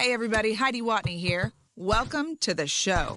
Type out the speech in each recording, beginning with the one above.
Hey everybody, Heidi Watney here. Welcome to the show.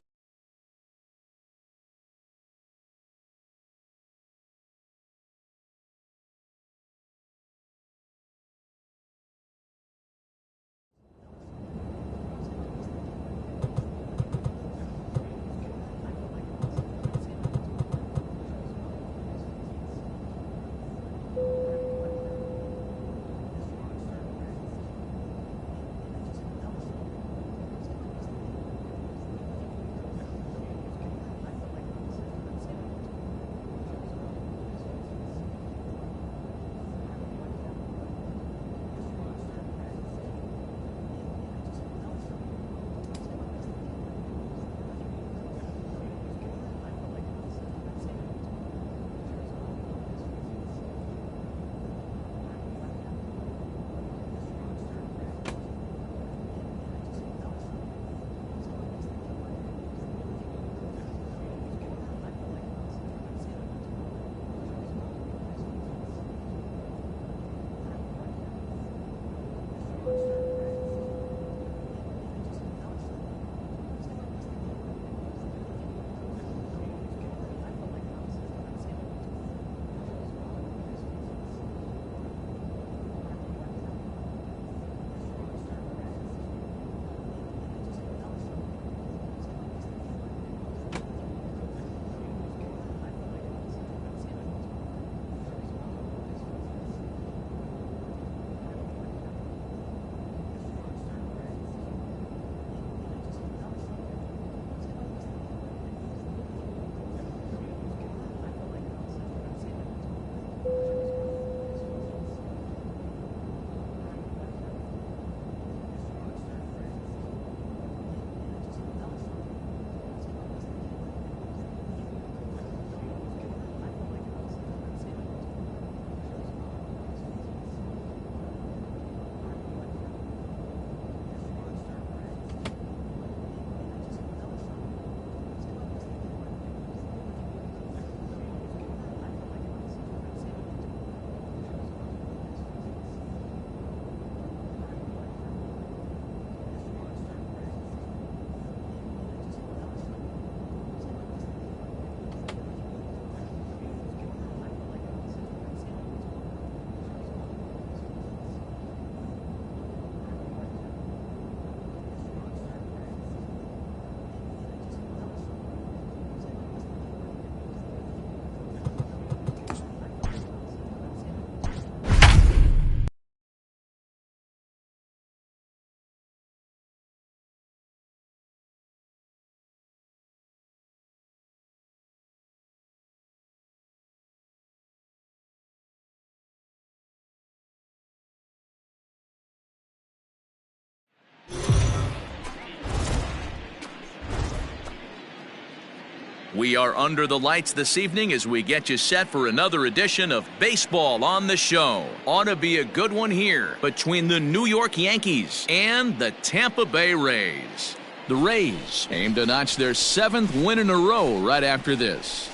We are under the lights this evening as we get you set for another edition of Baseball on the Show. Ought to be a good one here between the New York Yankees and the Tampa Bay Rays. The Rays aim to notch their 7th win in a row right after this.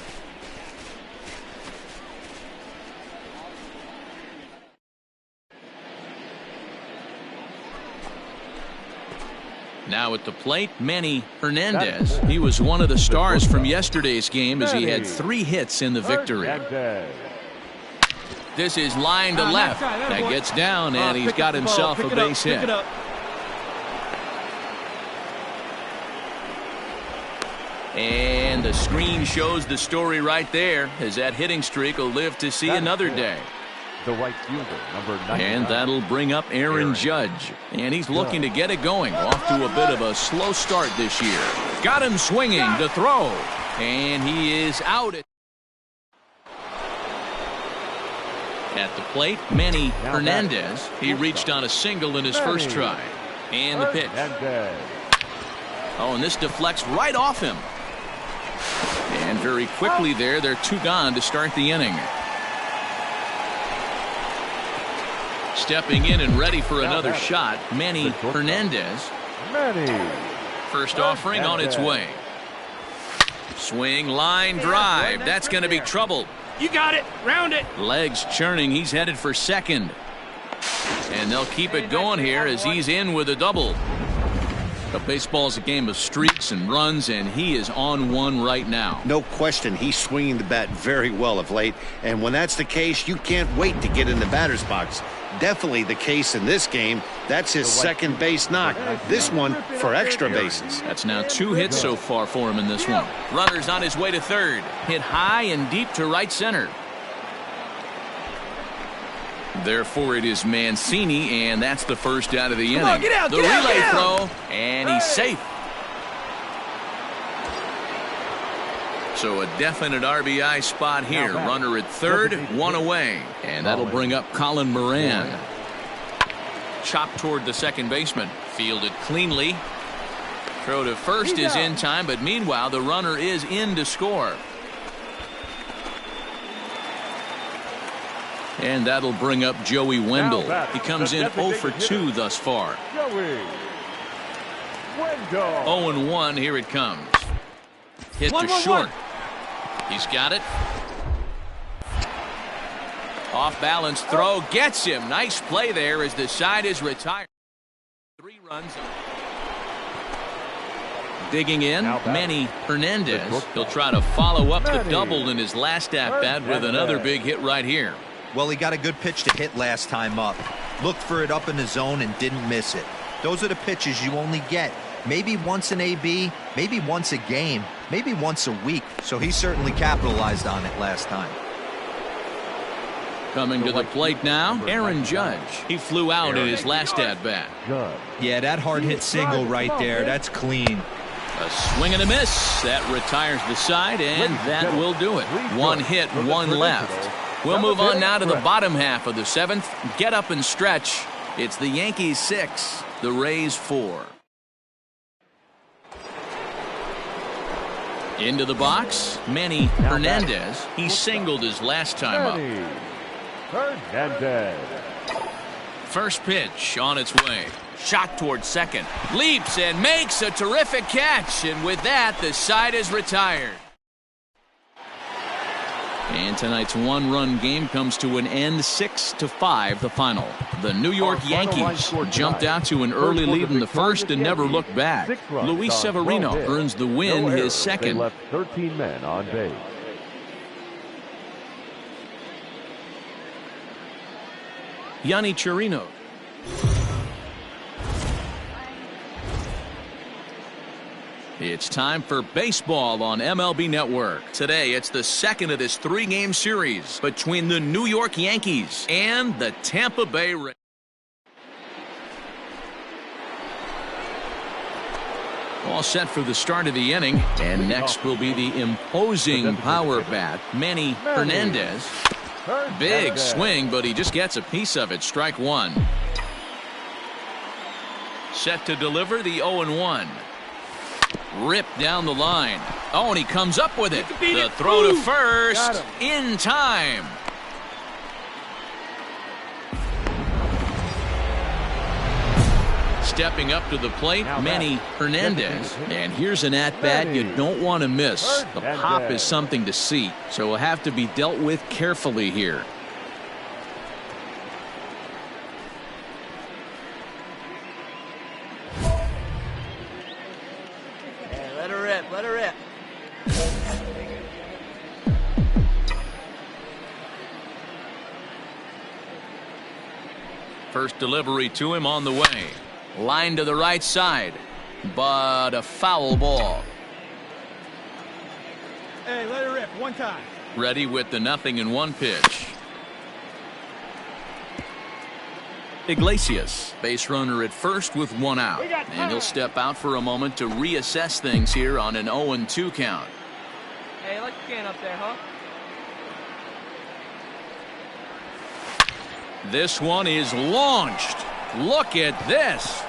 Now at the plate, Manny Hernandez. He was one of the stars from yesterday's game as he had 3 hits in the victory. This is line to left. That gets down, and he's got himself a base hit. And the screen shows the story right there, as that hitting streak will live to see another day. The right fielder, number 99. And that'll bring up Aaron Judge. And he's looking to get it going. Off to a bit of a slow start this year. Got him swinging to throw. And he is out. At the plate, Manny Hernandez. He reached on a single in his first try. And the pitch. Oh, and this deflects right off him. And very quickly there, they're 2 gone to start the inning. Stepping in and ready for another shot, Manny Hernandez. First offering on its way. Swing, line drive. That's going to be trouble. You got it. Round it. Legs churning. He's headed for second. And they'll keep it going here as he's in with a double. But baseball's a game of streaks and runs, and he is on one right now. No question, he's swinging the bat very well of late. And when that's the case, you can't wait to get in the batter's box. Definitely the case in this game. That's his second base knock. This one for extra bases. That's now 2 hits so far for him in this one. Runner's on his way to third. Hit high and deep to right center. Therefore, it is Mancini, and that's the first out of the inning. The relay throw, and he's safe. So a definite RBI spot here. Runner at third, 1 away. And that'll bring up Colin Moran. Chopped toward the second baseman. Fielded cleanly. Throw to first is in time, but meanwhile, the runner is in to score. And that'll bring up Joey Wendell. He comes in 0 for 2 thus far. 0-1, here it comes. Hit to short. He's got it. Off balance throw gets him. Nice play there as the side is retired. 3 runs. Digging in, Manny Hernandez. He'll try to follow up the double in his last at-bat with another big hit right here. Well, he got a good pitch to hit last time up. Looked for it up in the zone and didn't miss it. Those are the pitches you only get. Maybe once an AB, maybe once a game, maybe once a week. So he certainly capitalized on it last time. Coming to the plate now, Aaron Judge. He flew out in his last at-bat. Yeah, that hard hit single right there. That's clean. A swing and a miss. That retires the side, and that will do it. 1 hit, 1 left. We'll move on now to the bottom half of the 7th. Get up and stretch. It's the Yankees 6, the Rays 4. Into the box, Manny Hernandez. He singled his last time up. First pitch on its way. Shot towards second. Leaps and makes a terrific catch. And with that, the side is retired. And tonight's 1-run game comes to an end, 6-5 the final. The New York Yankees jumped out to an early lead in the first and never looked back. Luis Severino earns the win, his second. Left 13 men on base. Yanni Chirino. It's time for baseball on MLB Network. Today, it's the second of this 3-game series between the New York Yankees and the Tampa Bay Rays. All set for the start of the inning. And next will be the imposing power bat, Manny Hernandez. Big swing, but he just gets a piece of it. Strike 1. Set to deliver the 0-1. Ripped down the line. Oh, and he comes up with it. The throw to first in time. Stepping up to the plate, Manny Hernandez. And here's an at-bat you don't want to miss. The pop is something to see, so will have to be dealt with carefully here. Let her rip. First delivery to him on the way. Line to the right side, but a foul ball. Hey, let her rip one time. Ready with the 0-1 pitch. Iglesias, base runner at first with 1 out. And he'll step out for a moment to reassess things here on an 0-2 count. Hey, I like your can up there, huh? This one is launched. Look at this.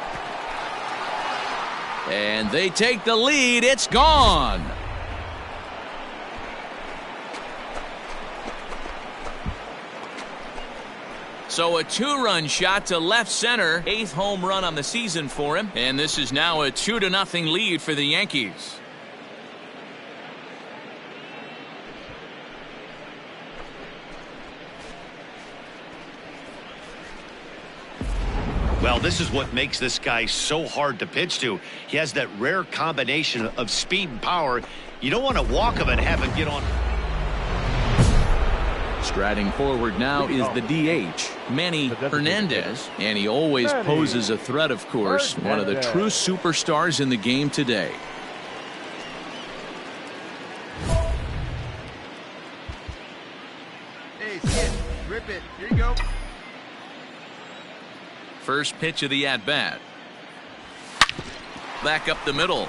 And they take the lead. It's gone. So a 2-run shot to left center. 8th home run on the season for him. And this is now a 2-0 lead for the Yankees. Well, this is what makes this guy so hard to pitch to. He has that rare combination of speed and power. You don't want to walk him and have him get on. Striding forward now is the DH, Manny Hernandez, and he always poses a threat, of course, one of the true superstars in the game today. Hey, skip, rip it. Here you go. First pitch of the at-bat. Back up the middle.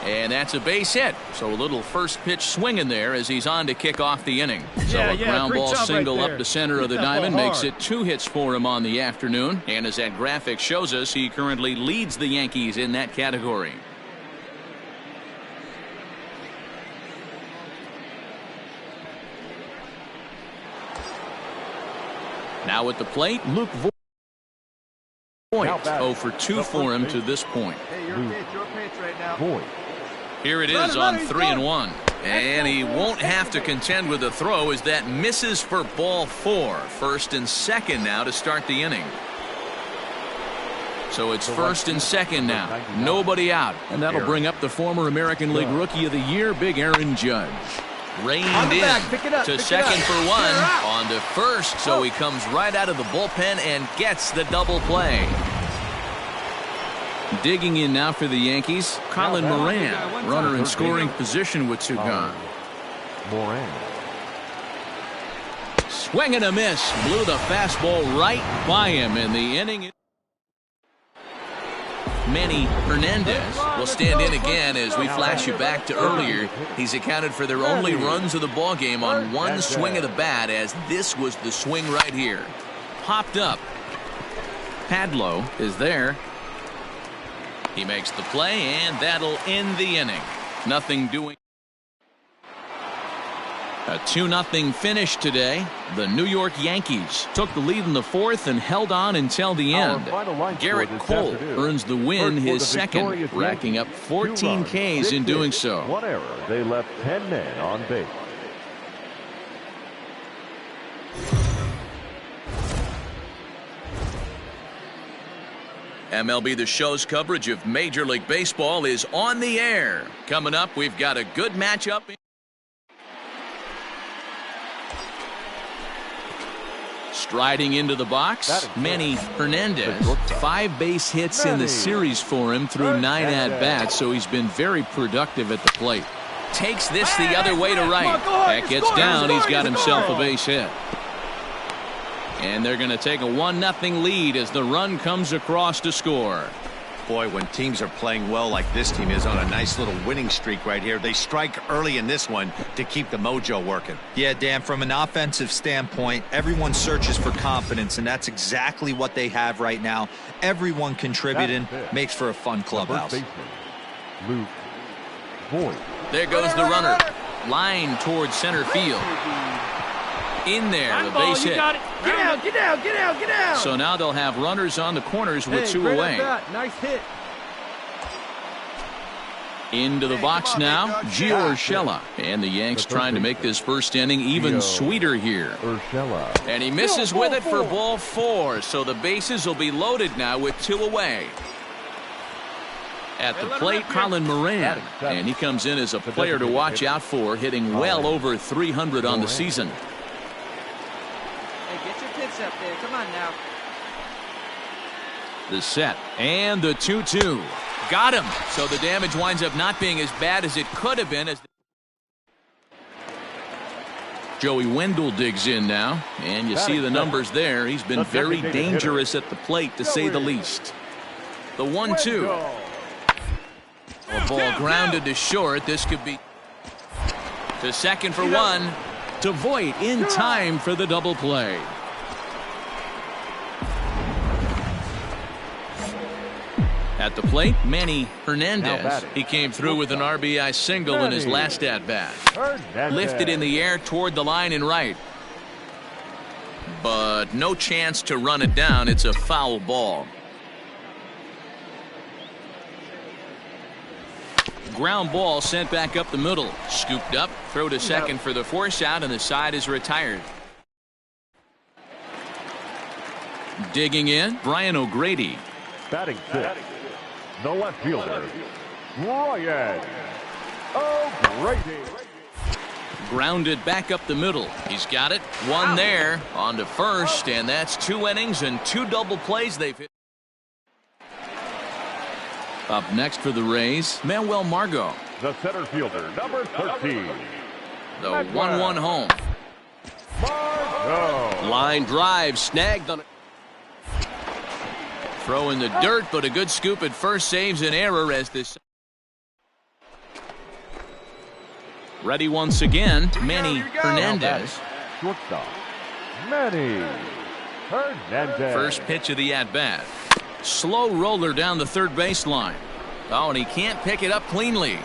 And that's a base hit. So a little first pitch swinging there as he's on to kick off the inning. So a ground ball single up the center of the diamond makes it 2 hits for him on the afternoon. And as that graphic shows us, he currently leads the Yankees in that category. Now at the plate, Luke Voigt. 0 for 2 for him to this point. Hey, your pitch right now. Here it is on 3-1. And he won't have to contend with a throw as that misses for ball 4. First and second now to start the inning. So it's first and second now. Nobody out. And that'll bring up the former American League Rookie of the Year, Big Aaron Judge. Reined in to second for 1 on to first, so he comes right out of the bullpen and gets the double play. Digging in now for the Yankees, Colin Moran, runner in scoring position with 2 gone. Swing and a miss, blew the fastball right by him in the inning. Manny Hernandez will stand in again as we flash you back to earlier. He's accounted for their only runs of the ball game on 1 swing of the bat, as this was the swing right here. Popped up. Padlo is there. He makes the play, and that'll end the inning. Nothing doing. A 2-0 finish today. The New York Yankees took the lead in the 4th and held on until the end. Garrett Cole earns the win, his second, racking up 14 Ks in doing so. 1 error. They left 10 men on base. MLB The Show's coverage of Major League Baseball is on the air. Coming up, we've got a good matchup. Striding into the box, Manny Hernandez. 5 base hits in the series for him through 9 at-bats, so he's been very productive at the plate. Takes this the other way to right. That gets down. He's got himself a base hit. And they're going to take a 1-0 lead as the run comes across to score. Boy, when teams are playing well like this team is on a nice little winning streak right here, they strike early in this one to keep the mojo working. Yeah, Dan, from an offensive standpoint, everyone searches for confidence, and that's exactly what they have right now. Everyone contributing makes for a fun clubhouse. Luke Voigt. There goes the runner. Line towards center field. In there, the base hit. Get out, get out, get out, get out. So now they'll have runners on the corners with 2 away. Nice hit. Into the box now, Gio Urshela. And the Yanks trying to make this first inning even sweeter here. And he misses with it for ball 4. So the bases will be loaded now with 2 away. At the plate, Colin Moran. And he comes in as a player to watch out for, hitting well over 300 on the season. Up there. Come on now. The set and the 2-2. Got him. So the damage winds up not being as bad as it could have been. As Joey Wendell digs in now, and you see the numbers there. He's been very dangerous at the plate, to say the least. The 1-2. A ball grounded to short. This could be to second for 1. To Voigt in time for the double play. At the plate, Manny Hernandez. He came through with an RBI single in his last at-bat. Lifted in the air toward the line and right. But no chance to run it down. It's a foul ball. Ground ball sent back up the middle. Scooped up, throw to second for the force out, and the side is retired. Digging in, Brian O'Grady. Batting sixth, the left fielder, Ryan O'Grady. Grounded back up the middle. He's got it. One there. On to first, and that's 2 innings and 2 double plays they've hit. Up next for the Rays, Manuel Margot. The center fielder, number 13. The 1-1 home. Margot. Line drive snagged on it. Throw in the dirt, but a good scoop at first saves an error as this. Ready once again, Manny Hernandez. Shortstop, Manny Hernandez. First pitch of the at-bat. Slow roller down the third baseline. Oh, and he can't pick it up cleanly.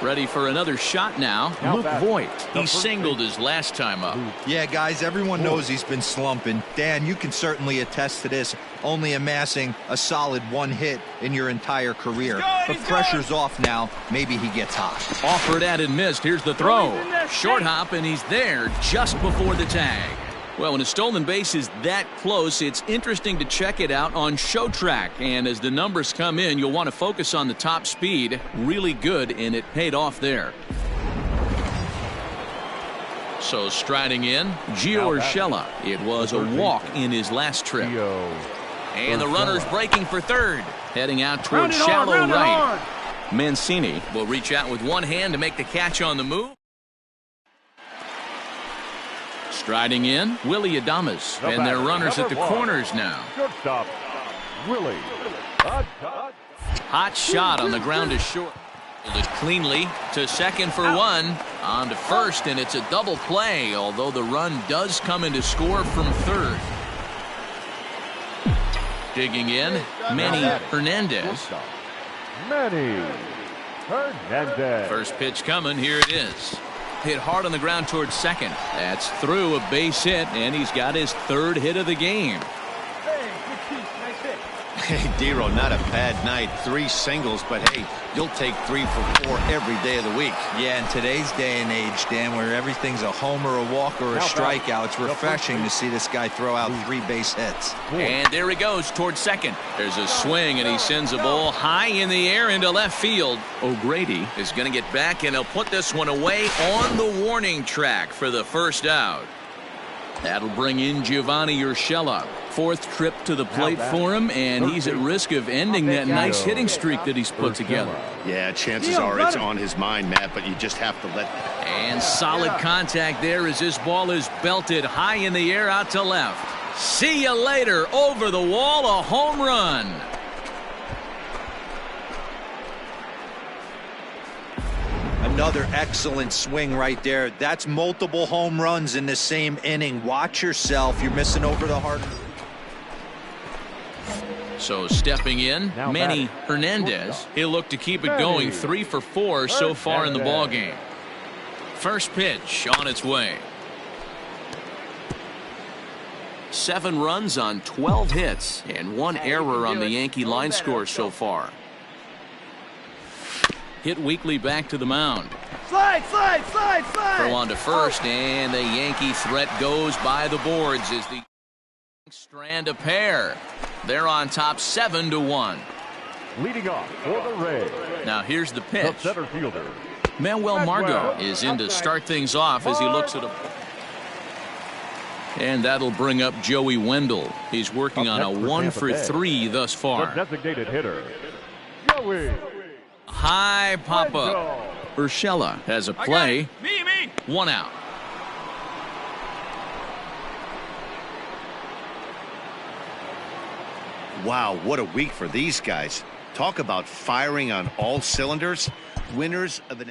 Ready for another shot now. Luke Voigt. He singled his last time up. Yeah, guys, everyone knows he's been slumping. Dan, you can certainly attest to this, only amassing a solid 1 hit in your entire career. But pressure's off now. Maybe he gets hot. Offered at and missed. Here's the throw. Short hop, and he's there just before the tag. Well, when a stolen base is that close, it's interesting to check it out on Show Track. And as the numbers come in, you'll want to focus on the top speed. Really good, and it paid off there. So striding in, Gio Urshela. It was a walk in his last trip. And the runner's breaking for third. Heading out towards shallow right. Mancini will reach out with one hand to make the catch on the move. Striding in, Willie Adames. And their runners at the corners now. Shortstop, Willie. Hot shot on the ground is short. Pulled it cleanly to second for one. On to first, and it's a double play, although the run does come in to score from third. Digging in, Manny Hernandez. Manny Hernandez. First pitch coming, here it is. Hit hard on the ground towards second. That's through, a base hit, and he's got his 3rd hit of the game. Hey, good piece. Nice hit. Hey, Dero, not a bad night. 3 singles, but hey, you'll take 3 for 4 every day of the week. Yeah, in today's day and age, Dan, where everything's a homer, a walk, or a strikeout, it's refreshing to see this guy throw out 3 base hits. And there he goes towards second. There's a swing, and he sends a ball high in the air into left field. O'Grady is going to get back, and he'll put this one away on the warning track for the first out. That'll bring in Giovanni Urshela. 4th trip to the plate for him, and he's at risk of ending that nice hitting streak that he's put together. Yeah, chances are it's on his mind, Matt, but you just have to let. And solid contact there as this ball is belted high in the air out to left. See you later. Over the wall, a home run. Another excellent swing right there. That's multiple home runs in the same inning. Watch yourself. You're missing over the heart. So stepping in, Manny Hernandez. He'll look to keep it going. 3 for 4 so far in the ballgame. First pitch on its way. 7 runs on 12 hits and 1 error on the Yankee line score so far. Hit weakly back to the mound. Slide, slide, slide, slide. Throw on to first, and the Yankee threat goes by the boards as the strand a pair. They're on top 7-1. Leading off for the Rays. Now here's the The pitch. center fielder, Manuel Margot is in to start things off as he looks at a. And that'll bring up Joey Wendell. He's working on a 1 for 3 thus the far. designated hitter, Joey. High pop-up. Urshela has a play. Me. 1 out. Wow, what a week for these guys. Talk about firing on all cylinders. Winners of an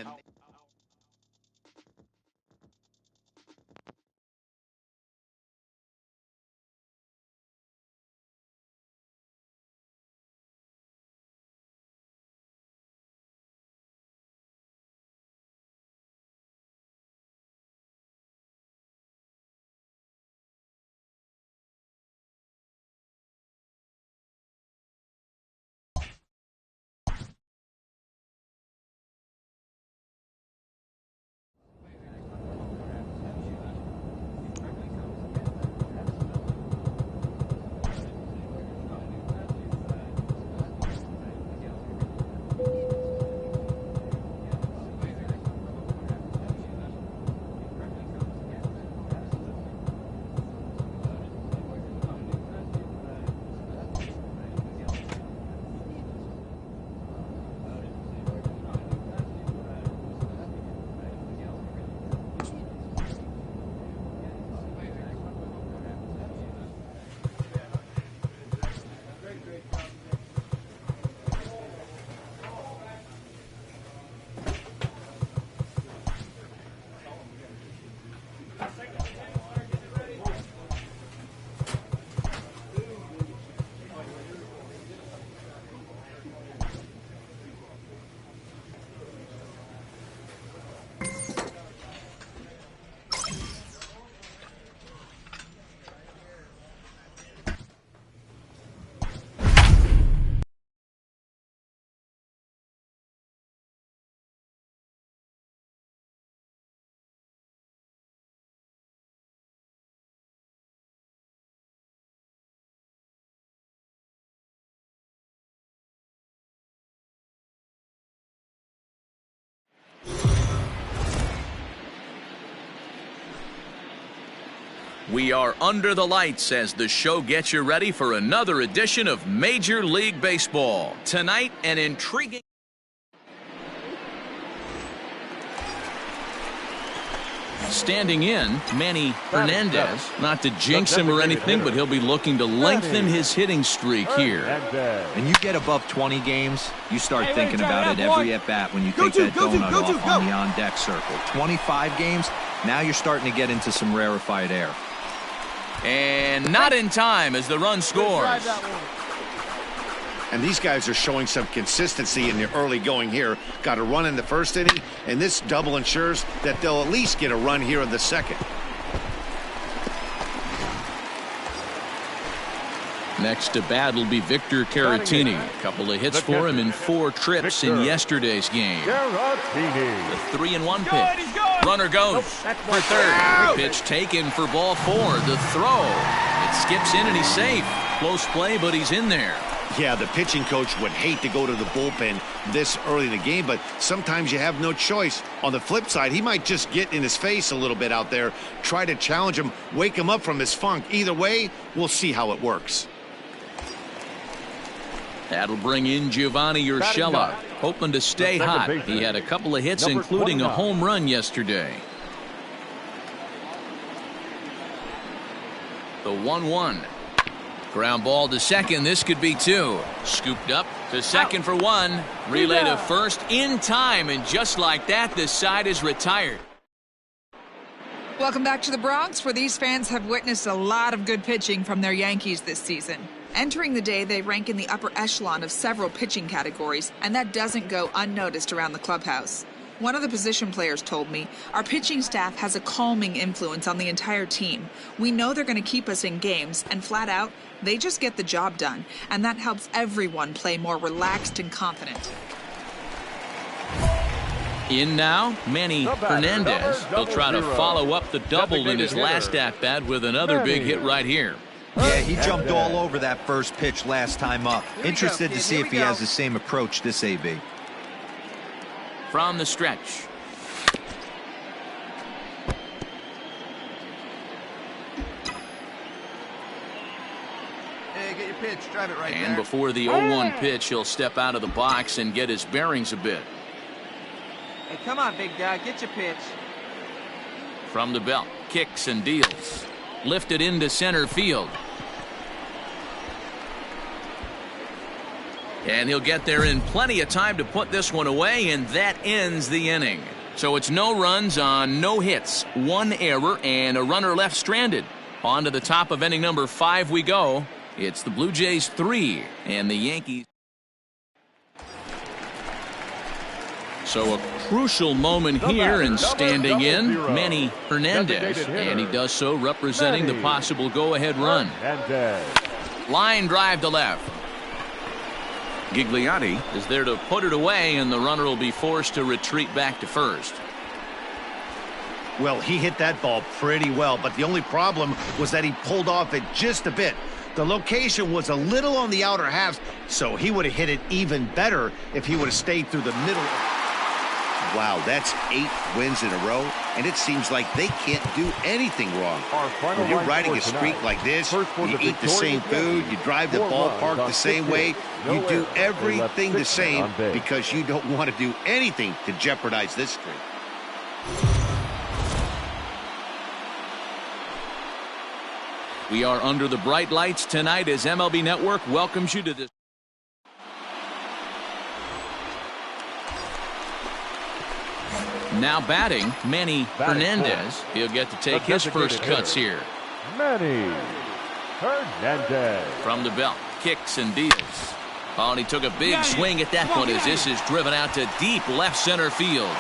We are under the lights as the show gets you ready for another edition of Major League Baseball. Tonight, an intriguing... Standing in, Manny Hernandez. Not to jinx him or anything, but he'll be looking to lengthen his hitting streak here. And you get above 20 games, you start thinking about it every at-bat when you take that donut off on the on-deck circle. 25 games, now you're starting to get into some rarefied air. And not in time as the run scores. And these guys are showing some consistency in the early going here. Got a run in the first inning, and this double ensures that they'll at least get a run here in the second. Next to bat will be Victor Caratini. A couple of hits for him in 4 trips in yesterday's game. The 3-1 pitch. Runner goes for third. Pitch taken for ball 4. The throw. It skips in and he's safe. Close play, but he's in there. Yeah, the pitching coach would hate to go to the bullpen this early in the game, but sometimes you have no choice. On the flip side, he might just get in his face a little bit out there, try to challenge him, wake him up from his funk. Either way, we'll see how it works. That'll bring in Giovanni Urshela, hoping to stay hot. He had a couple of hits, including a home run yesterday. The 1-1. Ground ball to second. This could be 2. Scooped up to second for 1. Relay to first in time, and just like that, the side is retired. Welcome back to the Bronx, where these fans have witnessed a lot of good pitching from their Yankees this season. Entering the day, they rank in the upper echelon of several pitching categories, and that doesn't go unnoticed around the clubhouse. One of the position players told me, our pitching staff has a calming influence on the entire team. We know they're going to keep us in games, and flat out, they just get the job done, and that helps everyone play more relaxed and confident. In now, Manny Hernandez. He'll try to follow up the double in his last at-bat with another big hit right here. Yeah, he jumped all over that first pitch last time up. Interested to see if he has the same approach this AB. From the stretch. Hey, get your pitch. Drive it right there. And before the 0-1 pitch, he'll step out of the box and get his bearings a bit. Hey, come on, big guy. Get your pitch. From the belt. Kicks and deals. Lifted into center field. And he'll get there in plenty of time to put this one away, and that ends the inning. So it's no runs on no hits, 1 error, and a runner left stranded. On to the top of inning number 5 we go. It's the Blue Jays 3 and the Yankees. So a crucial moment here, and standing in, Manny Hernandez. And he does so representing the possible go-ahead run. Line drive to left. Gigliotti is there to put it away, and the runner will be forced to retreat back to first. Well, he hit that ball pretty well, but the only problem was that he pulled off it just a bit. The location was a little on the outer half, so he would have hit it even better if he would have stayed through the middle. Wow, that's 8 wins in a row, and it seems like they can't do anything wrong. When you're riding a streak like this, you eat the same food, you drive the ballpark the same way, you do everything the same because you don't want to do anything to jeopardize this streak. We are under the bright lights tonight as MLB Network welcomes you to this. Now batting, Manny Hernandez. He'll get to take his first cuts here. Manny Hernandez. From the belt, kicks and deals. Oh, and he took a big swing at that one as this is driven out to deep left center field.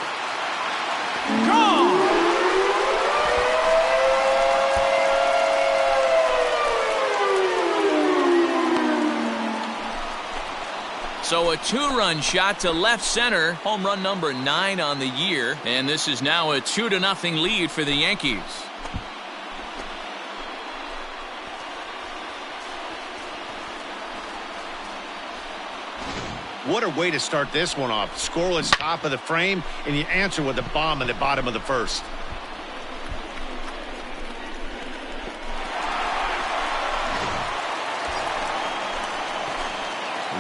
So a 2-run shot to left center, home run number 9 on the year, and this is now a 2-0 lead for the Yankees. What a way to start this one off. Scoreless top of the frame, and you answer with a bomb in the bottom of the first.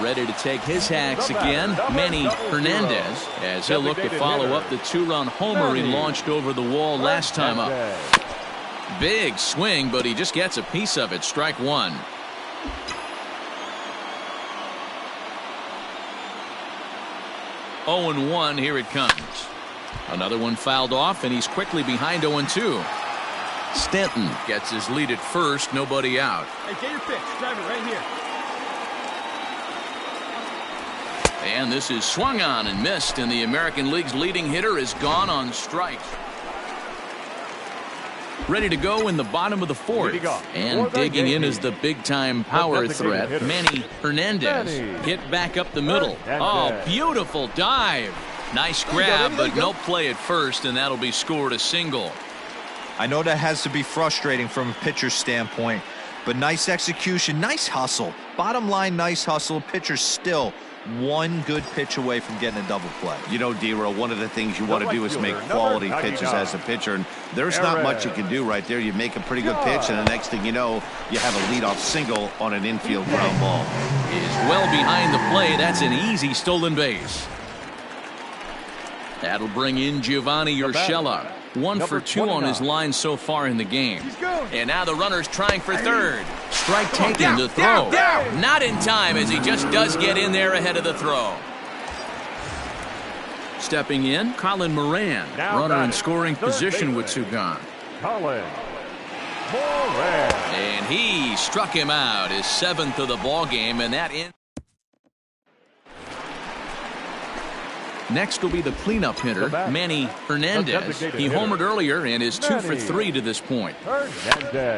ready to take his hacks again, Manny Hernandez, as he'll look to follow up the two-run homer he launched over the wall last time up. Big swing, but he just gets a piece of it. Strike one. Oh and 1, here it comes. Another one fouled off, and he's quickly behind 0-2. Stanton gets his lead at first, nobody out. Hey, get your pitch. Drive it right here. And this is swung on and missed, and the American League's leading hitter is gone on strikes. Ready to go in the bottom of the fourth. And digging in is the big-time power threat, Manny Hernandez. Hit back up the middle. Oh, beautiful dive. Nice grab, but no play at first, and that'll be scored a single. I know that has to be frustrating from a pitcher's standpoint, but nice execution, nice hustle. Bottom line, nice hustle. Pitcher's still one good pitch away from getting a double play. You know, D-Row, one of the things you want to do is make quality pitches as a pitcher, and there's not much you can do right there. You make a pretty good pitch, and the next thing you know, you have a leadoff single on an infield ground ball. Is well behind the play. That's an easy stolen base. That'll bring in Giovanni Urshela. 1 for 2 on his line so far in the game. And now the runner's trying for third. Strike taken to throw. Not in time, as he just does get in there ahead of the throw. Stepping in, Colin Moran. Runner in scoring position with 2 gone. Colin Moran. And he struck him out, his 7th of the ball game, and that in. Next will be the cleanup hitter, Manny Hernandez. He homered earlier and is 2 for 3 to this point.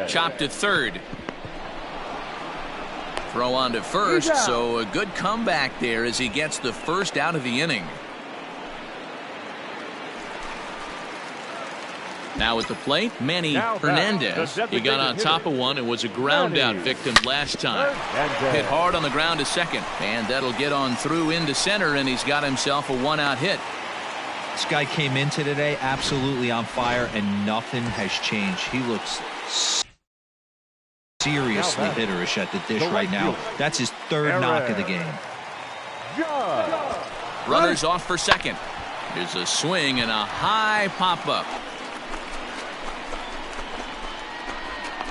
Chopped to third. Throw on to first, so a good comeback there as he gets the first out of the inning. Now at the plate, Manny Hernandez. He got on top of one and was a ground out victim last time. Hit hard on the ground to second, and that'll get on through into center, and he's got himself a 1-out hit. This guy came into today absolutely on fire, and nothing has changed. He looks seriously hitterish at the dish right now. That's his 3rd knock of the game. Runners off for second. There's a swing and a high pop-up.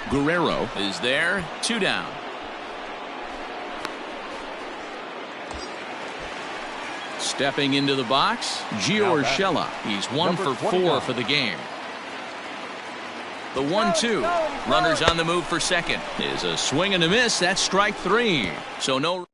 Guerrero is there, 2 down. Stepping into the box, Gio Urshela. He's 1 for 4 for the game. The 1-2. Runners on the move for second. Is a swing and a miss. That's strike 3. So no.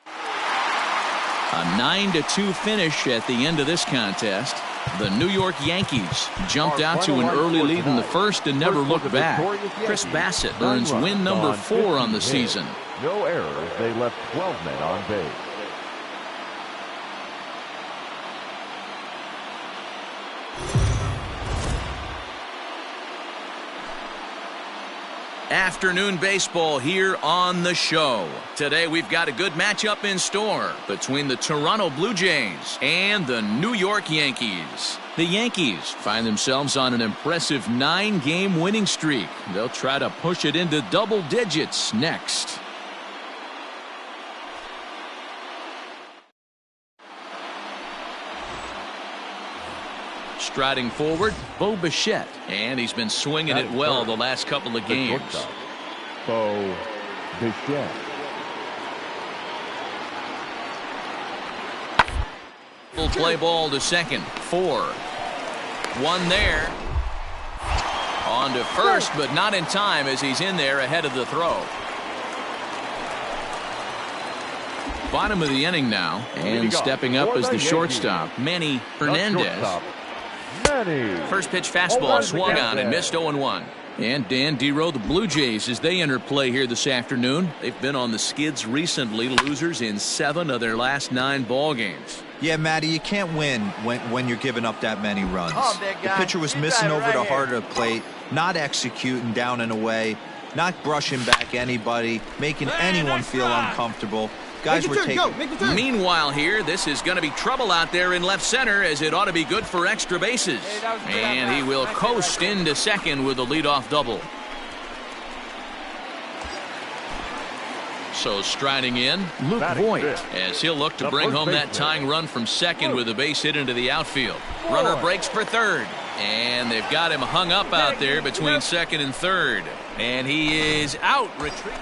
A 9-2 finish at the end of this contest. The New York Yankees jumped out to an early lead in the first and never looked back. Chris Bassett earns win number 4 on the season. No errors. They left 12 men on base. Afternoon baseball here on the show. Today we've got a good matchup in store between the Toronto Blue Jays and the New York Yankees. The Yankees find themselves on an impressive 9-game winning streak. They'll try to push it into double digits next. Striding forward, Bo Bichette, and he's been swinging it well the last couple of games. Bo Bichette. Full play ball to second. 4. 1 there. On to first, but not in time as he's in there ahead of the throw. Bottom of the inning now, and stepping up as the shortstop, Manny Hernandez. First pitch fastball swung on and missed 0-1. And Dan Dero, the Blue Jays, as they enter play here this afternoon. They've been on the skids recently, losers in 7 of their last 9 ball games. Yeah, Matty, you can't win when you're giving up that many runs. The pitcher was missing over the heart of the plate, not executing down and away, not brushing back anybody, making anyone feel uncomfortable. Guys were taking. Meanwhile here, this is going to be trouble out there in left center, as it ought to be good for extra bases. And he will coast into second with a leadoff double. So striding in, Luke Batting Voigt, fifth, as he'll look to the bring first home that baseman, tying run from second with a base hit into the outfield. Voigt. Runner breaks for third. And they've got him hung up out there between second and third. And he is out. Retreat.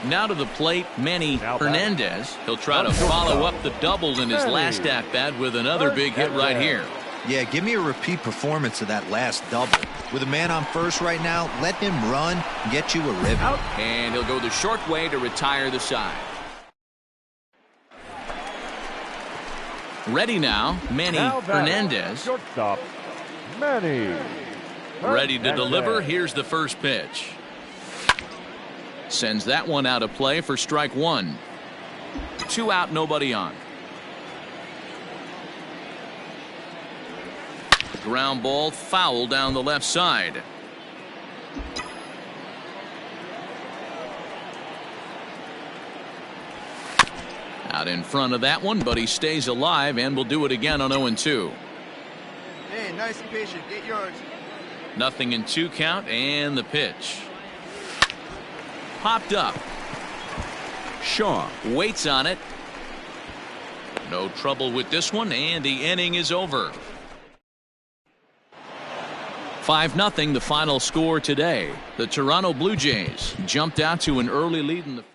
Now to the plate, Manny Hernandez. He'll try to follow up the double in his last at-bat with another big hit right here. Yeah, give me a repeat performance of that last double. With a man on first right now, let him run and get you a ribby. And he'll go the short way to retire the side. Ready now, Manny Hernandez. Shortstop, Manny. Ready to deliver. Here's the first pitch. Sends that one out of play for strike one. 2 out, nobody on. Ground ball foul down the left side. Out in front of that one, but he stays alive and will do it again on 0-2. Hey, nice and patient. Get yours. 0-2 count, and the pitch. Popped up. Shaw waits on it. No trouble with this one, and the inning is over. 5-0 the final score today. The Toronto Blue Jays jumped out to an early lead in the first.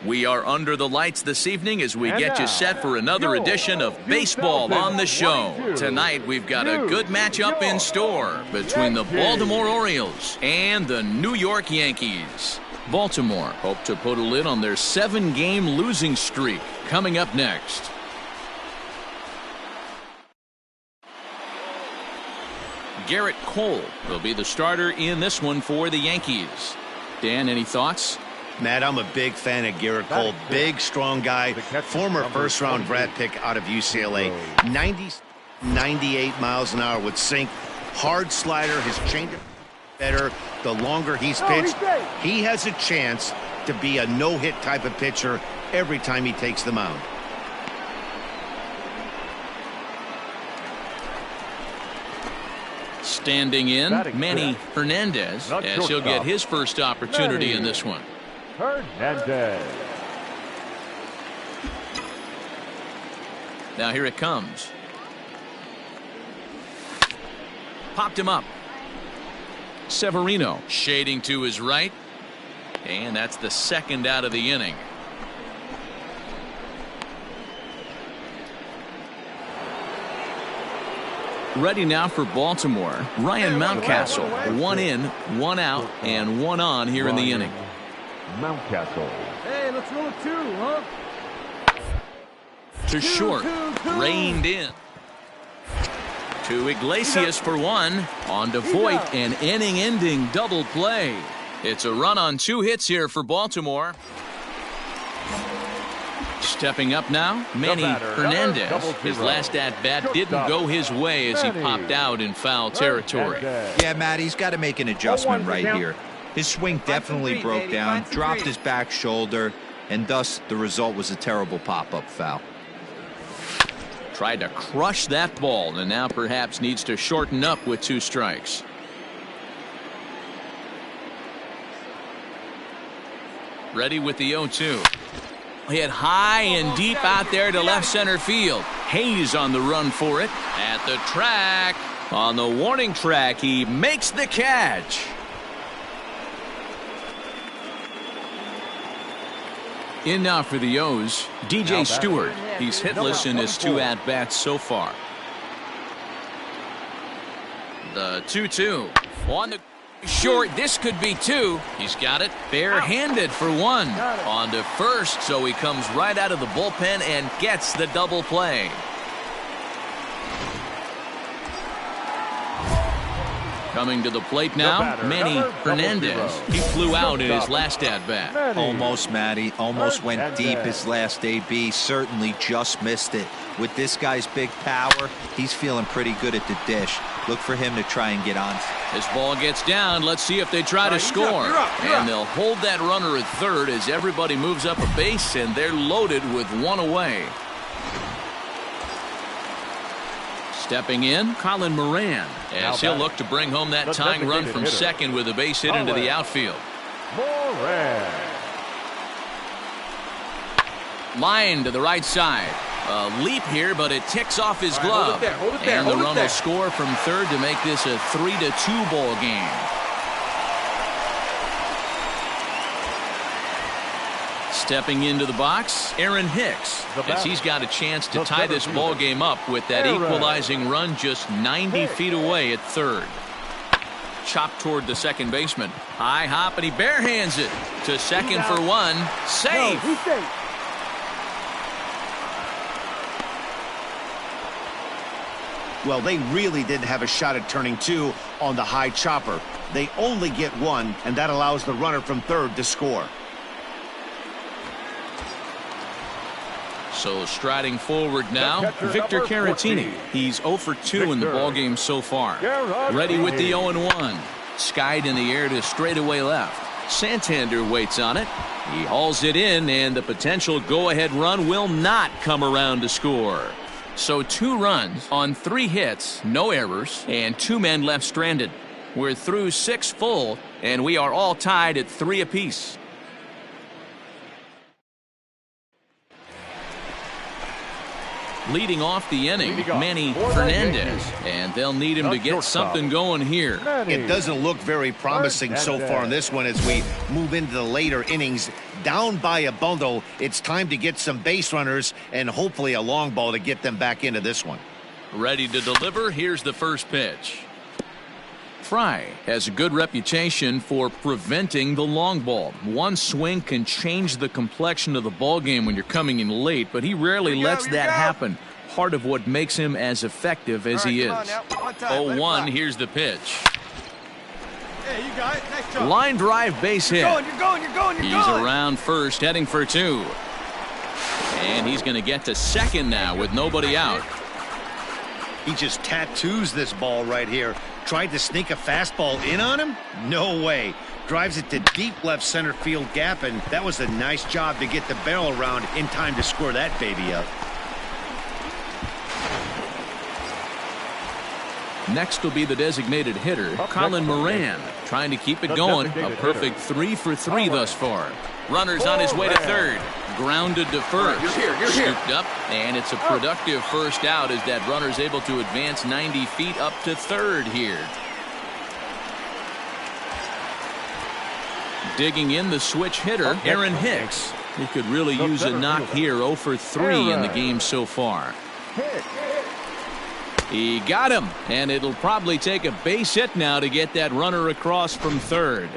We are under the lights this evening as we get you set for another edition of Baseball on the Show. Tonight we've got a good matchup in store between the Baltimore Orioles and the New York Yankees. Baltimore hope to put a lid on their 7-game losing streak. Coming up next. Garrett Cole will be the starter in this one for the Yankees. Dan, any thoughts? Matt, I'm a big fan of Garrett Cole. Big, strong guy. Former first-round draft pick out of UCLA. 98 miles an hour with sink. Hard slider. His changeup better. The longer he's pitched, he has a chance to be a no-hit type of pitcher every time he takes the mound. Standing in, Manny Hernandez, as he'll get his first opportunity in this one. Hernandez. Now here it comes. Popped him up. Severino shading to his right. And that's the second out of the inning. Ready now for Baltimore. Ryan Mountcastle. 1 in, 1 out, and 1 on here in the inning. Mountcastle. Hey, let's roll a 2, huh? To short. Reined in. To Iglesias for 1. On to Voit, an inning-ending double play. It's a run on 2 hits here for Baltimore. Stepping up now, Manny Hernandez. His last at-bat didn't go his way as he popped out in foul territory. Yeah, Matt, he's got to make an adjustment right here. His swing definitely broke down, dropped his back shoulder, and thus the result was a terrible pop-up foul. Tried to crush that ball and now perhaps needs to shorten up with 2 strikes. Ready with the 0-2. Hit high and deep out there to left center field. Hayes on the run for it. At the track. On the warning track, he makes the catch. In now for the O's, DJ Stewart. He's hitless in his 2 at-bats so far. The 2-2. On the short, this could be 2. He's got it barehanded for 1. On to first, so he comes right out of the bullpen and gets the double play. Coming to the plate now, Manny Hernandez. He flew out in his last at-bat. Almost, Matty. Almost went deep his last AB. Certainly just missed it. With this guy's big power, he's feeling pretty good at the dish. Look for him to try and get on. This ball gets down. Let's see if they try to score. And they'll hold that runner at third as everybody moves up a base, and they're loaded with 1 away. Stepping in, Colin Moran, as he'll look to bring home that tying run from second with a base hit into the outfield. Moran. Line to the right side. A leap here, but it ticks off his glove. And the run will score from third to make this a 3-2 ball game. Stepping into the box, Aaron Hicks, as he's got a chance to tie this ball game up with that equalizing run just 90 feet away at third. Chopped toward the second baseman. High hop, and he barehands it to second for 1. Safe. Well, they really didn't have a shot at turning 2 on the high chopper. They only get 1, and that allows the runner from third to score. So striding forward now, Victor Caratini. He's 0 for 2 in the ballgame so far. Ready with the 0-1. Skied in the air to straightaway left. Santander waits on it. He hauls it in, and the potential go-ahead run will not come around to score. So 2 runs on 3 hits, no errors, and 2 men left stranded. We're through 6 full, and we are all tied at 3 apiece. Leading off the inning, Manny Hernandez, and they'll need him to get something going here. It doesn't look very promising so far in this one as we move into the later innings. Down by a bundle, it's time to get some base runners and hopefully a long ball to get them back into this one. Ready to deliver. Here's the first pitch. Fry has a good reputation for preventing the long ball. One swing can change the complexion of the ball game when you're coming in late, but he rarely lets that happen. Part of what makes him as effective as he is. 0-1, here's the pitch. Hey, you got it. Nice job. Line drive base hit. You're going. He's around first, heading for 2. And he's going to get to second now with nobody out. He just tattoos this ball right here. Tried to sneak a fastball in on him? No way. Drives it to deep left center field gap, and that was a nice job to get the barrel around in time to score that baby up. Next will be the designated hitter, Colin Moran, trying to keep it going. A perfect 3 for 3 thus far. Runner's on his way to third. Grounded to first. Scooped up, and it's a productive first out as that runner's able to advance 90 feet up to third here. Digging in the switch hitter, Aaron Hicks. He could really use a knock here. 0 for 3 in the game so far. He got him, and it'll probably take a base hit now to get that runner across from third.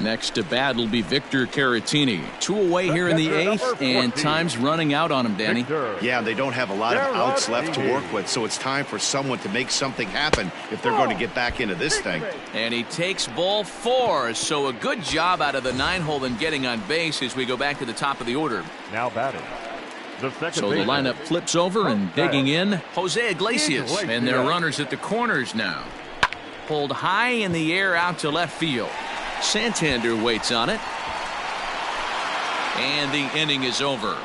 Next to bat will be Victor Caratini. 2 away here in the 8th, and time's running out on him, Danny. Yeah, they don't have a lot of outs left to work with, so it's time for someone to make something happen if they're going to get back into this thing. And he takes ball 4, so a good job out of the 9-hole in getting on base as we go back to the top of the order. Now batting. So the lineup flips over and digging in, Jose Iglesias, and their runners at the corners now. Pulled high in the air out to left field. Santander waits on it. And the inning is over.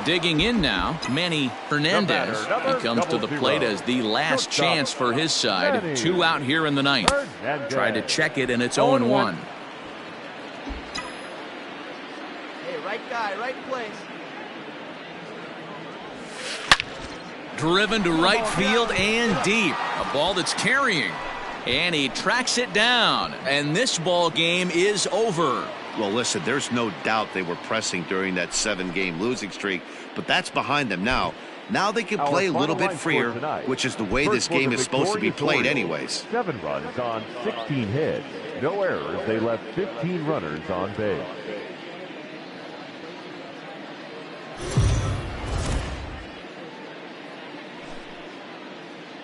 Digging in now, Manny Hernandez. He comes to the plate as the last chance for his side. 2 out here in the 9th. Tried to check it, and it's 0-1. Hey, right guy, right place. Driven to right field and deep. A ball that's carrying. And he tracks it down. And this ball game is over. Well, listen, there's no doubt they were pressing during that 7-game losing streak, but that's behind them now. Now they can play a little bit freer, which is the way this game is supposed to be played anyways. 7 runs on 16 hits. No errors. They left 15 runners on base.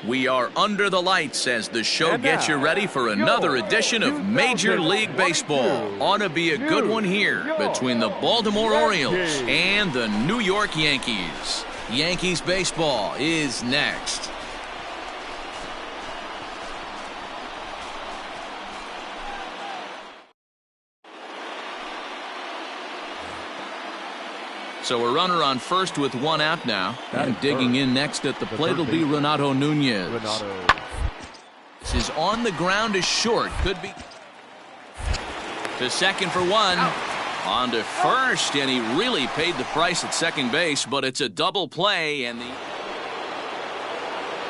We are under the lights as the show gets you ready for another edition of Major League Baseball. Ought to be a good one here between the Baltimore Orioles and the New York Yankees. Yankees baseball is next. So a runner on first with 1 out now. And digging in next at the plate will be Renato Nunez. This is on the ground to short. Could be to second for 1. On to first, and he really paid the price at second base, but it's a double play, and the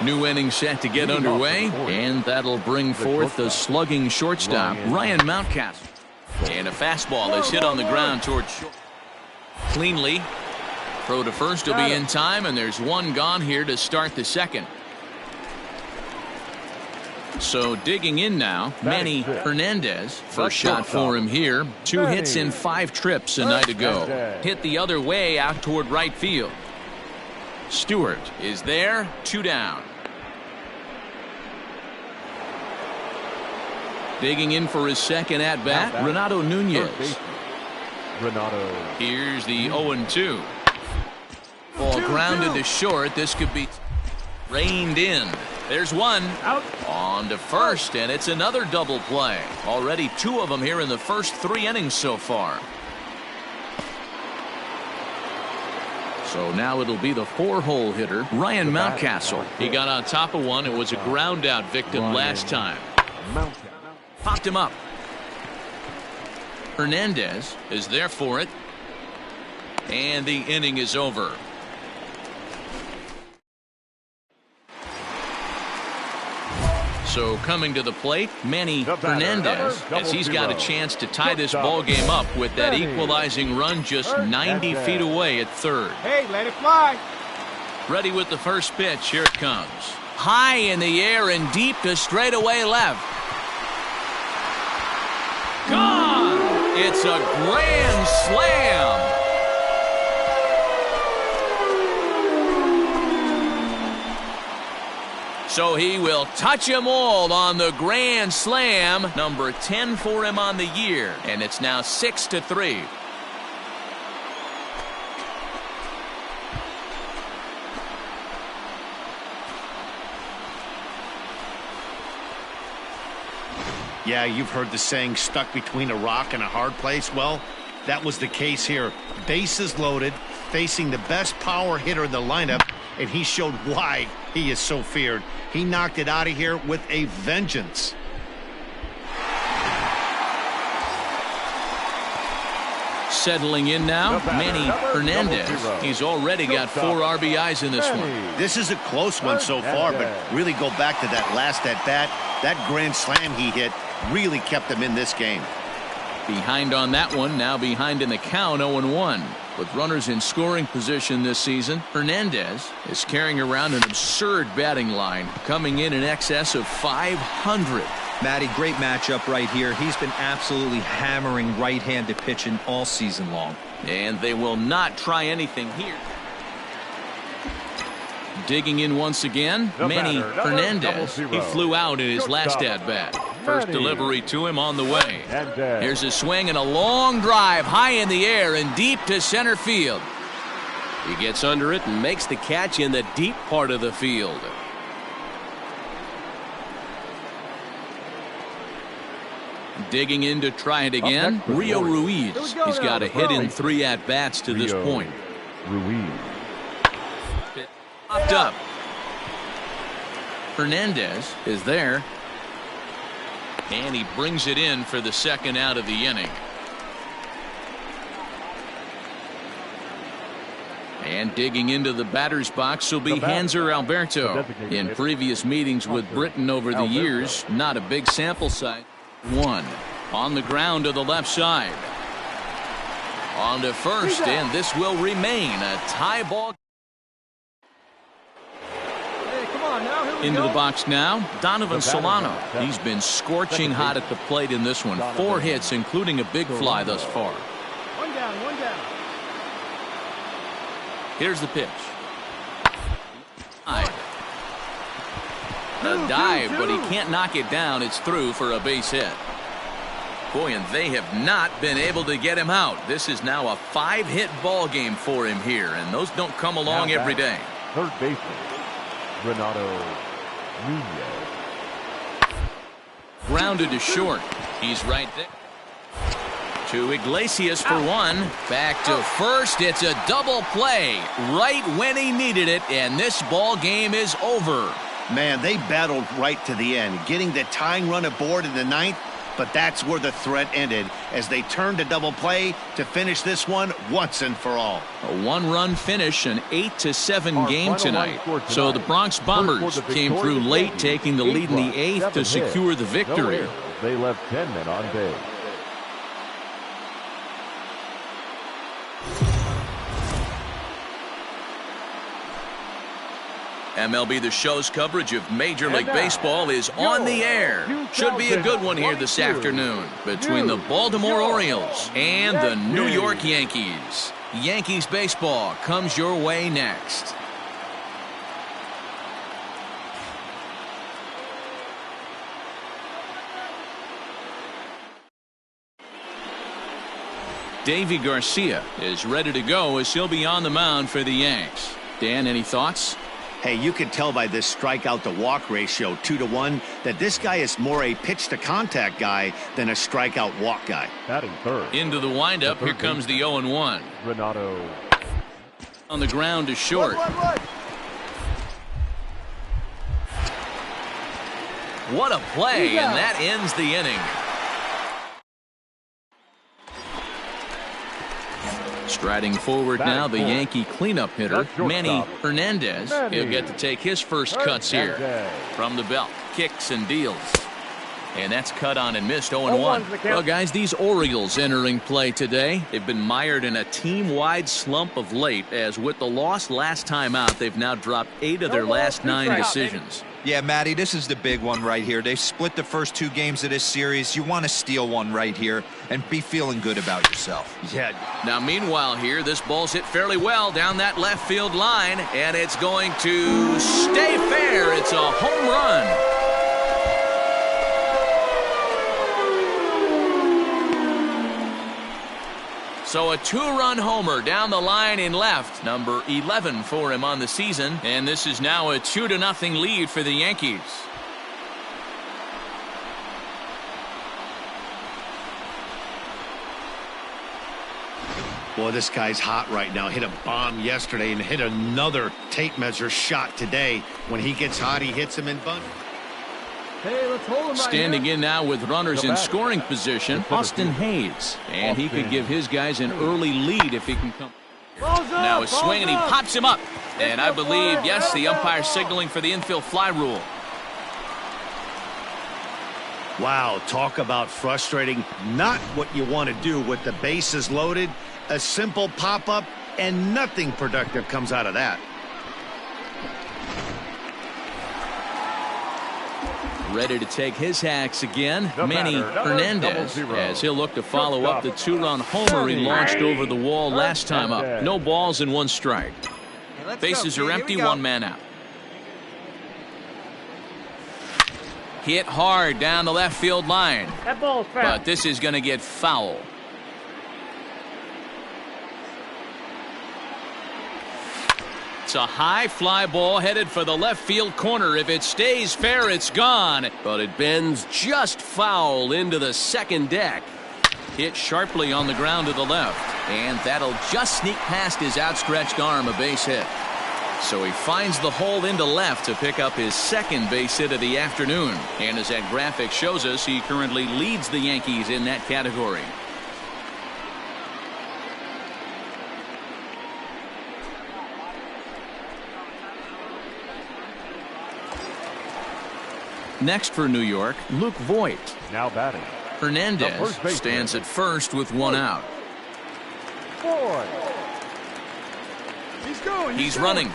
new inning set to get underway, and that'll bring forth the slugging shortstop, Ryan Mountcastle. And a fastball is hit on the ground towards short. Cleanly. Throw to first will be in time, and there's 1 gone here to start the second. So digging in now, Manny Hernandez. First shot for him here. 2 hits in 5 trips a night ago. Hit the other way out toward right field. Stewart is there. 2 down. Digging in for his second at bat, Renato Nunez. Here's the 0-2. Ball grounded to short. This could be reined in. There's 1 out. On to first, and it's another double play. Already 2 of them here in the first 3 innings so far. So now it'll be the 4-hole hitter, Ryan Mountcastle. He got on top of 1. It was a ground out victim last time. Popped him up. Hernandez is there for it. And the inning is over. So coming to the plate, Manny Hernandez, as he's got a chance to tie this ball game up with that equalizing run just 90 feet away at third. Hey, let it fly. Ready with the first pitch. Here it comes. High in the air and deep to straightaway left. Gone! It's a grand slam. So he will touch them all on the grand slam. Number 10 for him on the year. And it's now 6-3. Yeah, you've heard the saying, stuck between a rock and a hard place. Well, that was the case here. Bases loaded, facing the best power hitter in the lineup, and he showed why he is so feared. He knocked it out of here with a vengeance. Settling in now, Manny Hernandez. He's already got 4 RBIs in this one. This is a close one so far, but really go back to that last at-bat. That grand slam he hit really kept him in this game. Behind on that one, now behind in the count, 0-1. With runners in scoring position this season, Hernandez is carrying around an absurd batting line, coming in excess of 500. Matty, great matchup right here. He's been absolutely hammering right-handed pitching all season long. And they will not try anything here. Digging in once again, Manny Hernandez. He flew out in his last at-bat. First delivery to him on the way. Here's a swing and a long drive high in the air and deep to center field. He gets under it and makes the catch in the deep part of the field. Digging in to try it again, Rio Ruiz. He's got a hit in 3 at-bats to this point. Ruiz. Popped up. Hernandez is there. And he brings it in for the second out of the inning. And digging into the batter's box will be Hanser Alberto. In previous meetings with Britain over the years, not a big sample size. 1 on the ground to the left side. On to first, and this will remain a tie ball. Into the box now, Donovan Solano. He's been scorching hot at the plate in this one. 4 hits, including a big fly thus far. One down. Here's the pitch. A dive, but he can't knock it down. It's through for a base hit. Boy, and they have not been able to get him out. This is now a 5-hit ball game for him here, and those don't come along every day. Third baseman, Renato Nunez. Grounded to short. He's right there. To Iglesias for 1. Back to first. It's a double play right when he needed it, and this ball game is over. Man, they battled right to the end, getting the tying run aboard in the 9th, but that's where the threat ended as they turned to double play to finish this one once and for all. A 1-run finish, an 8-7 game tonight. So the Bronx Bombers came through late, taking the lead in the 8th to secure the victory. They left 10 men on base. MLB The Show's coverage of Major League Baseball is on the air. Should be a good one here this afternoon between the Baltimore Orioles and the New York Yankees. Yankees baseball comes your way next. Davy Garcia is ready to go as he'll be on the mound for the Yanks. Dan, any thoughts? Hey, you can tell by this strikeout to walk ratio 2-to-1 that this guy is more a pitch to contact guy than a strikeout walk guy. Batting third. Into the windup, here comes the 0-1. Renato. On the ground to short. What a play, and that ends the inning. Striding forward now, the Yankee cleanup hitter, Manny Hernandez. He'll get to take his first cuts here. From the belt, kicks and deals. And that's cut on and missed, 0-1. Well, guys, these Orioles entering play today, they've been mired in a team-wide slump of late, as with the loss last time out, they've now dropped 8 of their last 9 decisions. Yeah, Matty, this is the big one right here. They've split the first 2 games of this series. You want to steal one right here and be feeling good about yourself. Yeah. Now, meanwhile here, this ball's hit fairly well down that left field line, and it's going to stay fair. It's a home run. So a 2-run homer down the line in left, number 11 for him on the season, and this is now a 2-0 lead for the Yankees. Boy, this guy's hot right now. Hit a bomb yesterday and hit another tape measure shot today. When he gets hot, he hits him in bunt. Hey, let's hold him. Standing in now with runners in scoring position, Austin Hayes. And he could give his guys an early lead if he can come. Now a swing, and he pops him up. And I believe, yes, the umpire signaling for the infield fly rule. Wow, talk about frustrating. Not what you want to do with the bases loaded A simple pop-up, and nothing productive comes out of that. Ready to take his hacks again. The Manny batter, Hernandez, 0-0. as he'll look to follow up the two-run homer he launched over the wall last time up. No balls and 1 strike. Bases are empty, 1 man out. Hit hard down the left field line. That ball's foul. But this is going to get foul. It's a high fly ball headed for the left field corner. If it stays fair, it's gone. But it bends just foul into the second deck. Hit sharply on the ground to the left. And that'll just sneak past his outstretched arm, a base hit. So he finds the hole into left to pick up his second base hit of the afternoon. And as that graphic shows us, he currently leads the Yankees in that category. Next for New York, Luke Voigt. Now batting. Hernandez stands at first with 1 out. He's running,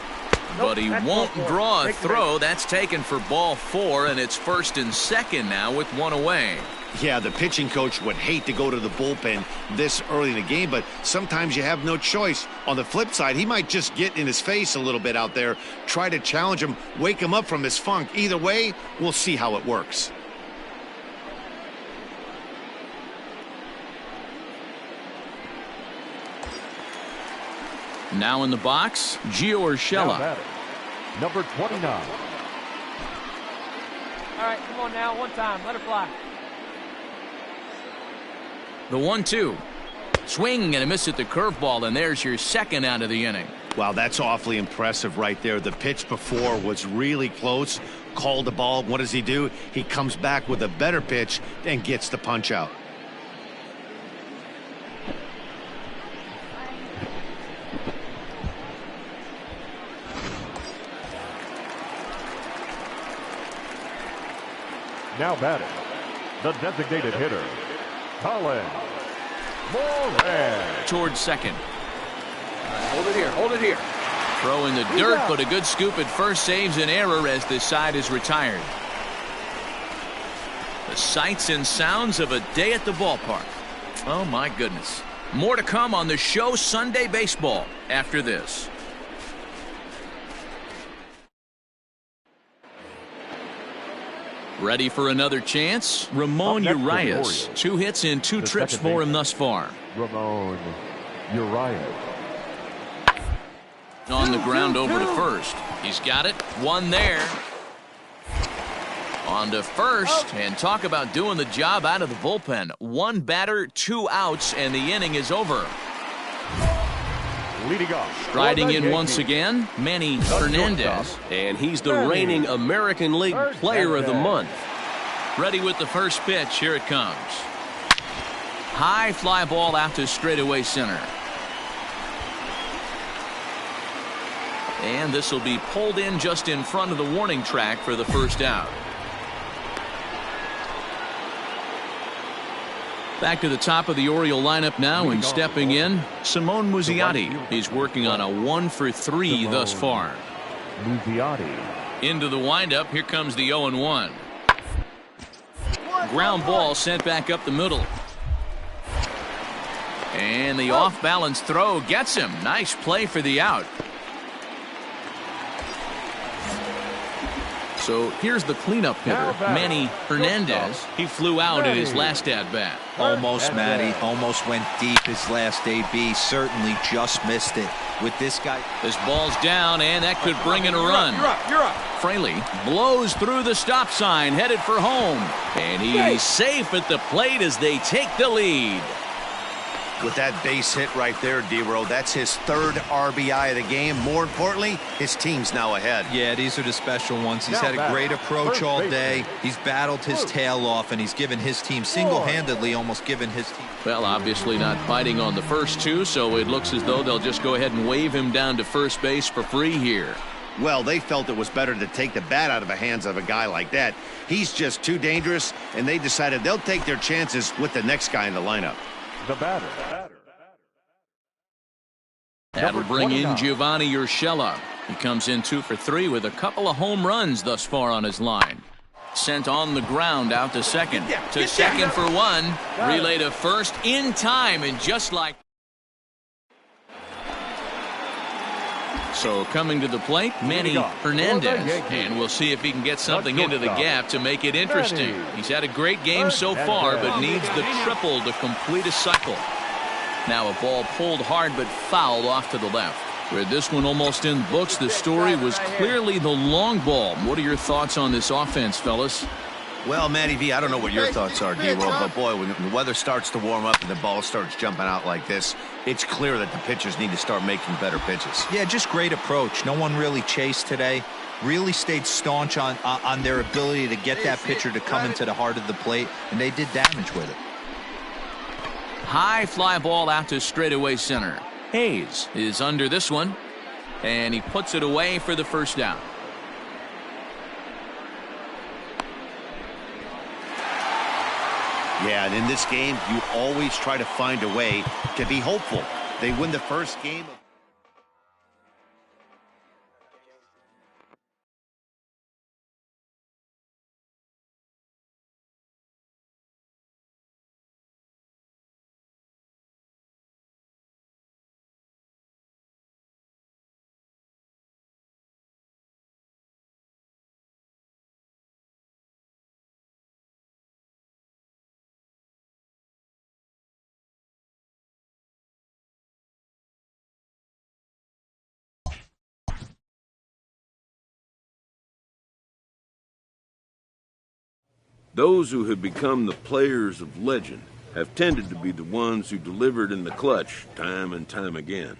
but he won't draw a throw. That's taken for ball 4, and it's first and second now with 1 away. Yeah, the pitching coach would hate to go to the bullpen this early in the game, but sometimes you have no choice. On the flip side, he might just get in his face a little bit out there, try to challenge him, wake him up from his funk. Either way, we'll see how it works. Now in the box, Gio Urshela. Number 29. All right, come on now, 1 time, let her fly. The 1-2. Swing and a miss at the curveball, and there's your second out of the inning. Wow, that's awfully impressive right there. The pitch before was really close. Called the ball. What does he do? He comes back with a better pitch and gets the punch out. Now batting, the designated hitter, Colin Moran. Towards second. Hold it here. Hold it here. Throw in the dirt, but a good scoop at first saves an error as this side is retired. The sights and sounds of a day at the ballpark. Oh, my goodness. More to come on the show Sunday Baseball after this. Ready for another chance? Ramon Urias. 2 hits in 2 trips for him thus far. Ramon Urias. On the ground over to first. He's got it. 1 there. On to first. And talk about doing the job out of the bullpen. 1 batter, 2 outs, and the inning is over. Leading off. Striding in once again, Manny Hernandez. And he's the reigning American League Player of the Month. Ready with the first pitch. Here it comes. High fly ball out to straightaway center. And this will be pulled in just in front of the warning track for the first out. Back to the top of the Oriole lineup now, and stepping in, Simone Muzziotti. He's working on a 1-for-3 thus far. Muzziotti. Into the windup. Here comes the 0-1. Ground ball sent back up the middle. And the off-balance throw gets him. Nice play for the out. So here's the cleanup hitter, Manny Hernandez. He flew out at his last at-bat. Almost, Matty. Almost went deep his last AB. Certainly just missed it. With this guy. This ball's down, and that could bring in a run. You're up. Fraley blows through the stop sign, headed for home. And he's safe at the plate as they take the lead. With that base hit right there, D-Row, that's his 3rd RBI of the game. More importantly, his team's now ahead. Yeah, these are the special ones. He's had a great approach all day. He's battled his tail off, and he's given his team single-handedly, almost given his team. Well, obviously not biting on the first 2, so it looks as though they'll just go ahead and wave him down to first base for free here. Well, they felt it was better to take the bat out of the hands of a guy like that. He's just too dangerous, and they decided they'll take their chances with the next guy in the lineup. The batter. That'll bring in 29. Giovanni Urshela. He comes in 2 for 3 with a couple of home runs thus far on his line. Sent on the ground out to second. To second for 1. Relay to first in time, and just like. So coming to the plate, Manny Hernandez. And we'll see if he can get something into the gap to make it interesting. He's had a great game so far, but needs the triple to complete a cycle. Now a ball pulled hard but fouled off to the left. With this one almost in books, the story was clearly the long ball. What are your thoughts on this offense, fellas? Well, Matty V, I don't know what your thoughts are, D-World, but boy, when the weather starts to warm up and the ball starts jumping out like this, it's clear that the pitchers need to start making better pitches. Yeah, just great approach. No one really chased today. Really stayed staunch on their ability to get that pitcher to come into the heart of the plate, and they did damage with it. High fly ball out to straightaway center. Hayes is under this one, and he puts it away for the first down. Yeah, and in this game, you always try to find a way to be hopeful. They win the first game. Those who have become the players of legend have tended to be the ones who delivered in the clutch time and time again.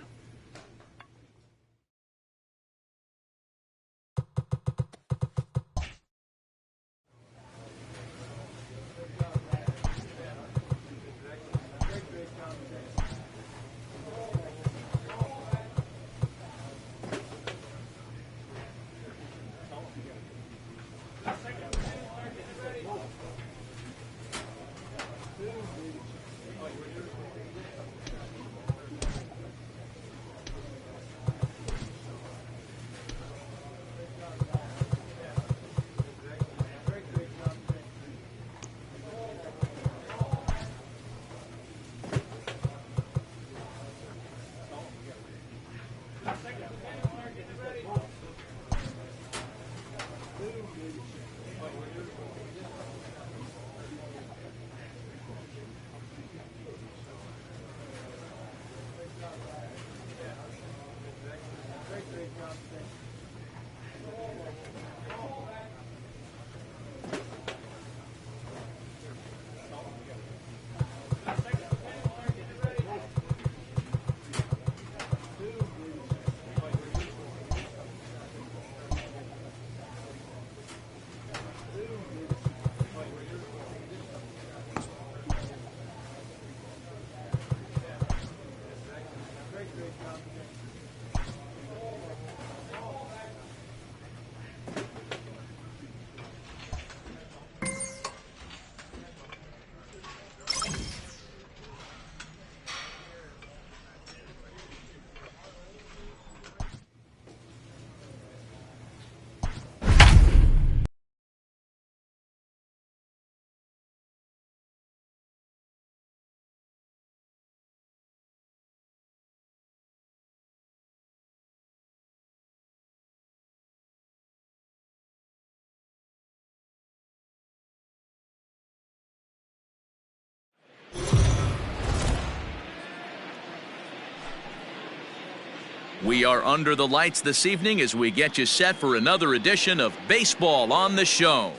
We are under the lights this evening as we get you set for another edition of Baseball on the Show.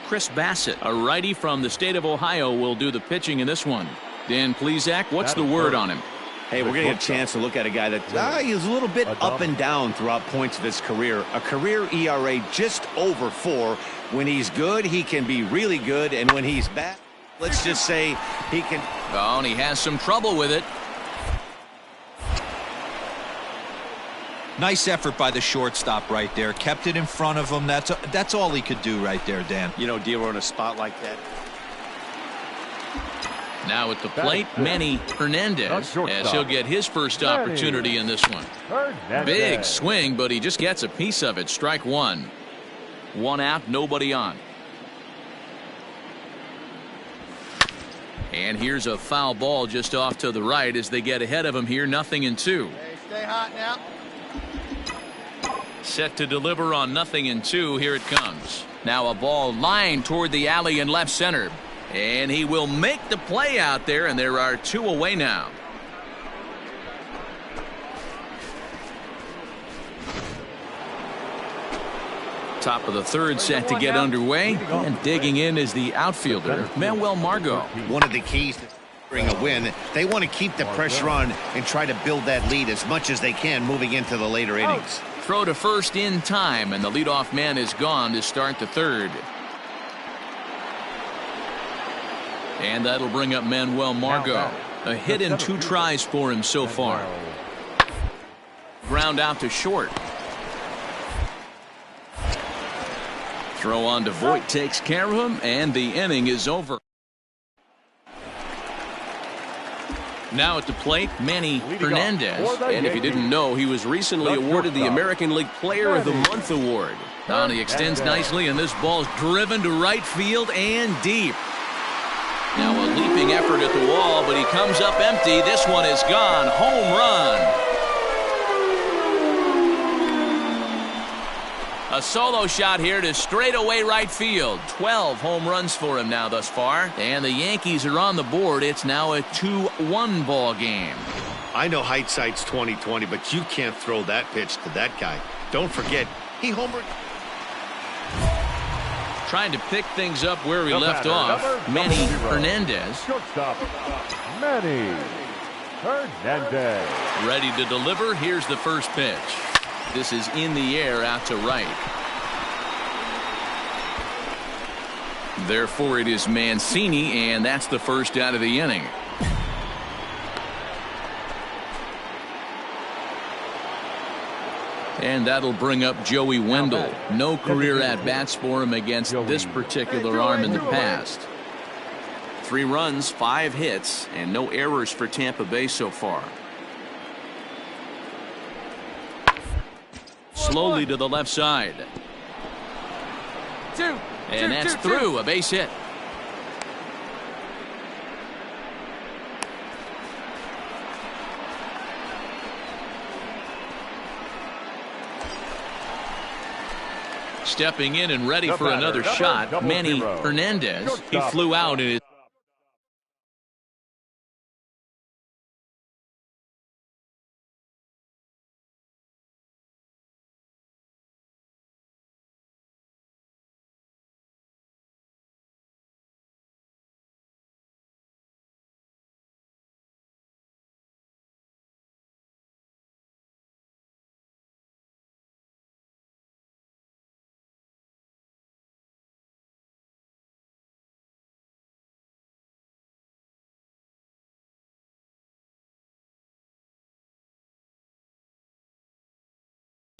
Chris Bassett, a righty from the state of Ohio, will do the pitching in this one. Dan Plesac, what's the word on him? Hey, we're going to get a chance to look at a guy that he's a little bit up and down throughout points of his career. A career ERA just over 4. When he's good, he can be really good. And when he's bad, let's just say he can. Oh, and he has some trouble with it. Nice effort by the shortstop right there. Kept it in front of him. That's all he could do right there, Dan. You know, dealer in a spot like that. Now at the plate, Manny Hernandez, as he'll get his first opportunity in this one. Big swing, but he just gets a piece of it. Strike one. One out, nobody on. And here's a foul ball just off to the right as they get ahead of him here. 0-2. Hey, stay hot now. Set to deliver on 0-2. Here it comes. Now a ball lined toward the alley in left center. And he will make the play out there, and there are two away now. Top of the third set to get underway, and digging in is the outfielder, Manuel Margot. One of the keys to bring a win, they want to keep the pressure on and try to build that lead as much as they can moving into the later innings. Throw to first in time, and the leadoff man is gone to start the third. And that'll bring up Manuel Margot. A hit and 2 tries for him so far. Ground out to short. Throw on to Voit takes care of him, and the inning is over. Now at the plate, Manny Hernandez. And if you didn't know, he was recently awarded the American League Player of the Month award. He extends nicely, and this ball's driven to right field and deep. Now a leaping effort at the wall, but he comes up empty. This one is gone. Home run. A solo shot here to straightaway right field. 12 home runs for him now thus far. And the Yankees are on the board. It's now a 2-1 ball game. I know hindsight's 20/20, but you can't throw that pitch to that guy. Don't forget, he homered. Trying to pick things up where he left off, Manny Hernandez. Shortstop, Manny Hernandez. Ready to deliver. Here's the first pitch. This is in the air out to right. Therefore, it is Mancini, and that's the first out of the inning. And that'll bring up Joey Wendell. No career at-bats for him against this particular arm in the past. 3 runs, 5 hits, and no errors for Tampa Bay so far. Slowly to the left side. And that's through. A base hit. Stepping in and ready for another shot, Manny Hernandez. He flew out in his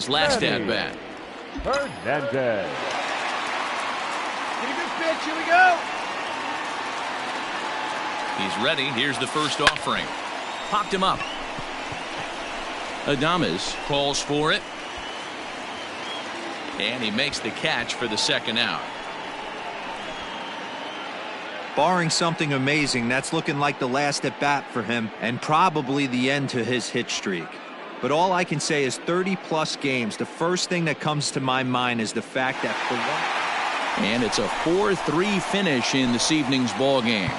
last at bat. Hernandez. Get a good pitch. Here we go. He's ready. Here's the first offering. Popped him up. Adames calls for it. And he makes the catch for the second out. Barring something amazing, that's looking like the last at bat for him and probably the end to his hit streak. But all I can say is 30-plus games. The first thing that comes to my mind is the fact that for one. And it's a 4-3 finish in this evening's ball game.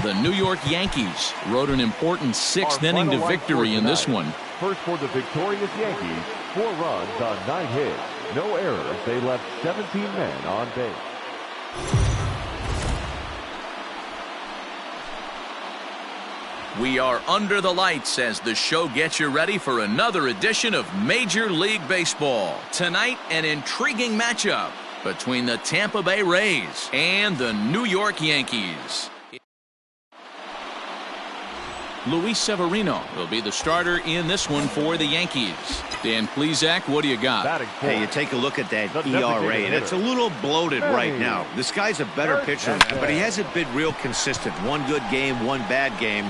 The New York Yankees rode an important 6th inning to victory in this one. First for the victorious Yankees, 4 runs on 9 hits. No errors. They left 17 men on base. We are under the lights as the show gets you ready for another edition of Major League Baseball. Tonight, an intriguing matchup between the Tampa Bay Rays and the New York Yankees. Luis Severino will be the starter in this one for the Yankees. Dan Plesac, what do you got? Hey, you take a look at that ERA, and it's a little bloated right now. This guy's a better pitcher than that, but he hasn't been real consistent. One good game, one bad game.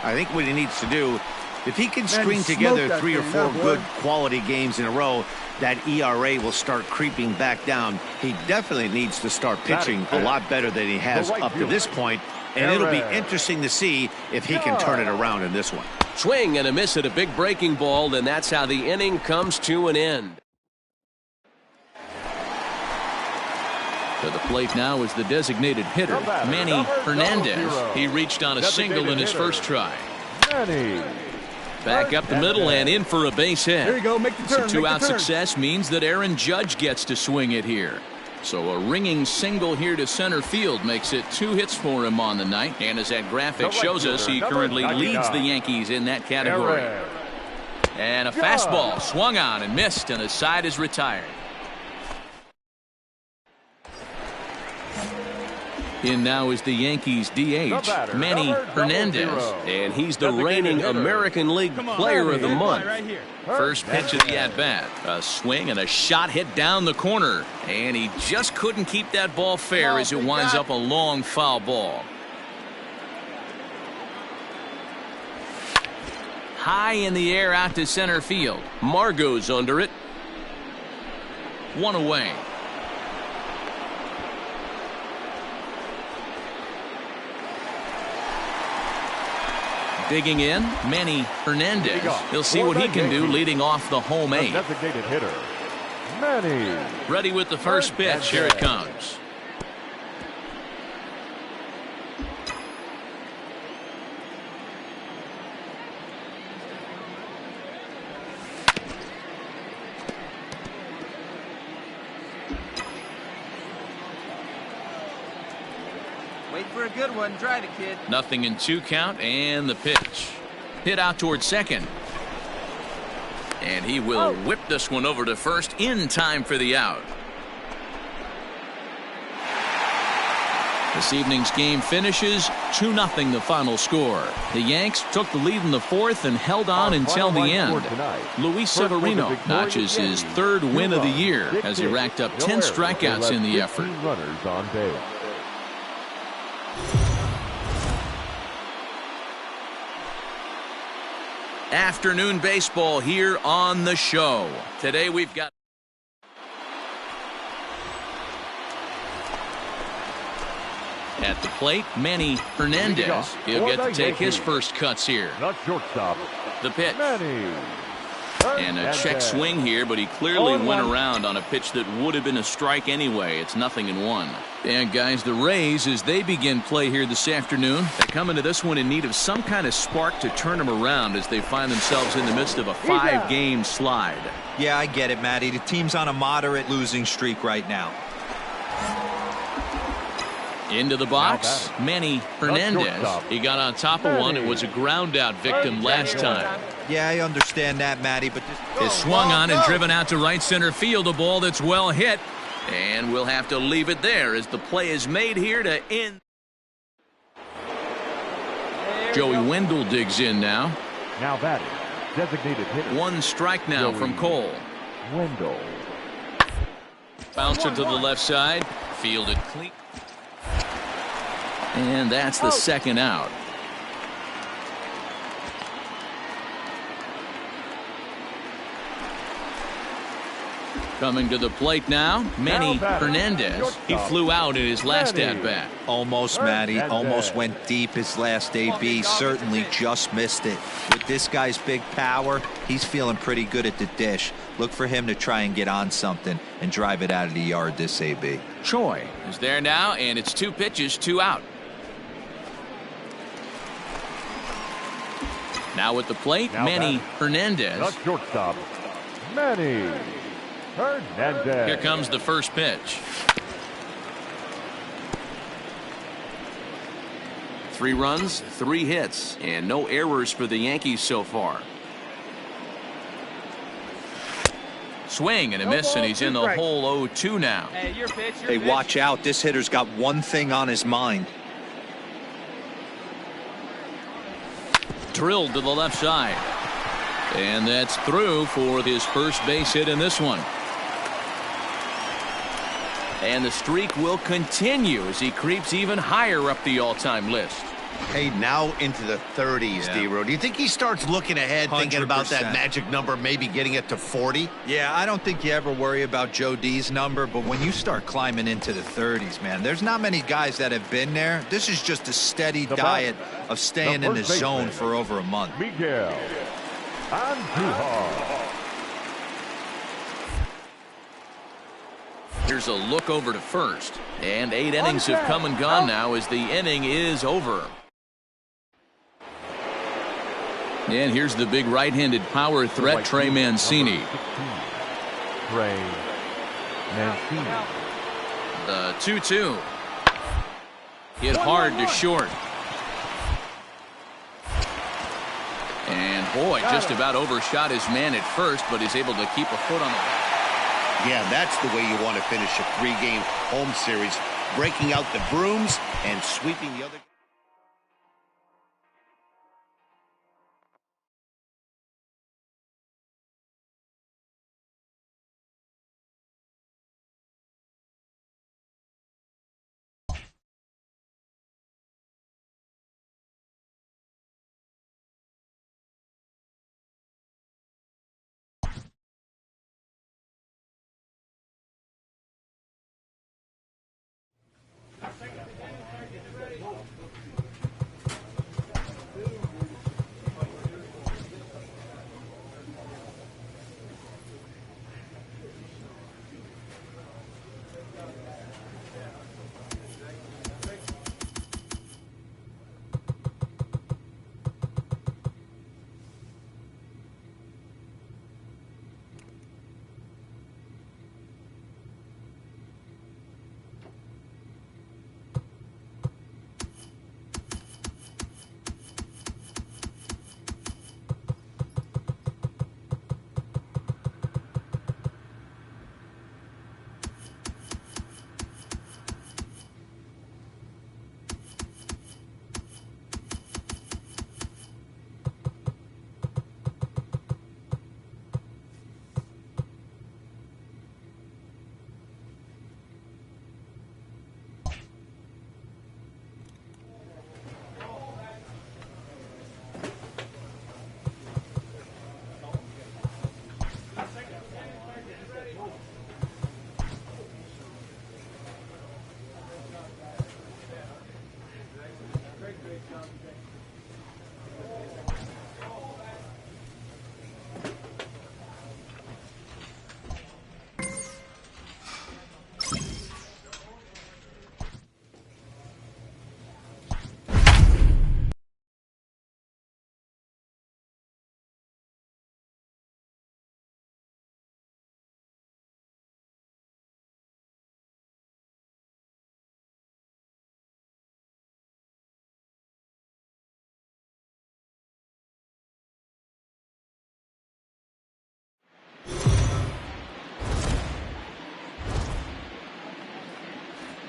I think what he needs to do, if he can string together 3 or 4 good quality games in a row, that ERA will start creeping back down. He definitely needs to start pitching a lot better than he has up to this point, and it'll be interesting to see if he can turn it around in this one. Swing and a miss at a big breaking ball, and that's how the inning comes to an end. To the plate now is the designated hitter, Manny Hernandez. He reached on a single in his first try. Back up the middle and in for a base hit. There you go, make the turn. So 2-out success means that Aaron Judge gets to swing it here. So a ringing single here to center field makes it 2 hits for him on the night. And as that graphic shows us, he currently leads the Yankees in that category. And a fastball swung on and missed, and the side is retired. In now is the Yankees DH, Manny Hernandez, and he's the reigning American League Player of the Month. First pitch of the at-bat, a swing and a shot hit down the corner, and he just couldn't keep that ball fair as it winds up a long foul ball. High in the air out to center field. Margot's under it. 1 away. Digging in, Manny Hernandez. He'll see what he can do leading off the home 8. Designated hitter, Manny. Ready with the first pitch. Here it comes. Wait for a good one. Drive it, kid. Nothing in 2 count, and the pitch. Hit out towards second. And he will whip this one over to first in time for the out. This evening's game finishes 2-0 the final score. The Yanks took the lead in the 4th and held on until the end. Luis Severino notches his 3rd win of the year as he racked up 10 strikeouts in the effort. Runners on base. Afternoon baseball here on the show. Today we've got at the plate, Manny Hernandez. He'll get to take his first cuts here. The pitch. And a check swing here, but he clearly went around on a pitch that would have been a strike anyway. It's 0-1. And guys, the Rays, as they begin play here this afternoon, they come into this one in need of some kind of spark to turn them around as they find themselves in the midst of a 5-game slide. Yeah, I get it, Matty. The team's on a moderate losing streak right now. Into the box, Manny Hernandez. He got on top of one. It was a ground out victim last time. Yeah, I understand that, Matty, but this swung on and driven out to right center field. A ball that's well hit. And we'll have to leave it there as the play is made here to end. Joey Wendell digs in now. Now batting, designated hitter. 1 strike now from Cole. Wendell. Bouncer to the left side. Fielded clean. And that's the 2nd out. Coming to the plate now, Manny Hernandez. He flew out in his last at-bat. Almost, Matty. Almost went deep his last AB. Certainly just missed it. With this guy's big power, he's feeling pretty good at the dish. Look for him to try and get on something and drive it out of the yard this AB. Choi is there now, and it's 2 pitches, 2 out. Now at the plate, Manny Hernandez. The shortstop, Manny Hernandez. Here comes the first pitch. 3 runs, 3 hits, and no errors for the Yankees so far. Swing and a miss, and he's in the hole 0-2 now. Hey, watch out. This hitter's got one thing on his mind. drilled to the left side. And that's through for his first base hit in this one. And the streak will continue as he creeps even higher up the all-time list. Hey, now into the 30s, D-Row. Do you think he starts looking ahead, thinking about that magic number, maybe getting it to 40? Yeah, I don't think you ever worry about Joe D's number, but when you start climbing into the 30s, man, there's not many guys that have been there. This is just a steady diet of staying in the zone for over a month. Miguel Andujar. Here's a look over to first. And 8 innings have come and gone now as the inning is over. And here's the big right-handed power threat, Trey Mancini. Trey Mancini. The 2-2. Hit hard to short. And boy, just about overshot his man at first, but is able to keep a foot on the... Yeah, that's the way you want to finish a 3-game home series. Breaking out the brooms and sweeping the other...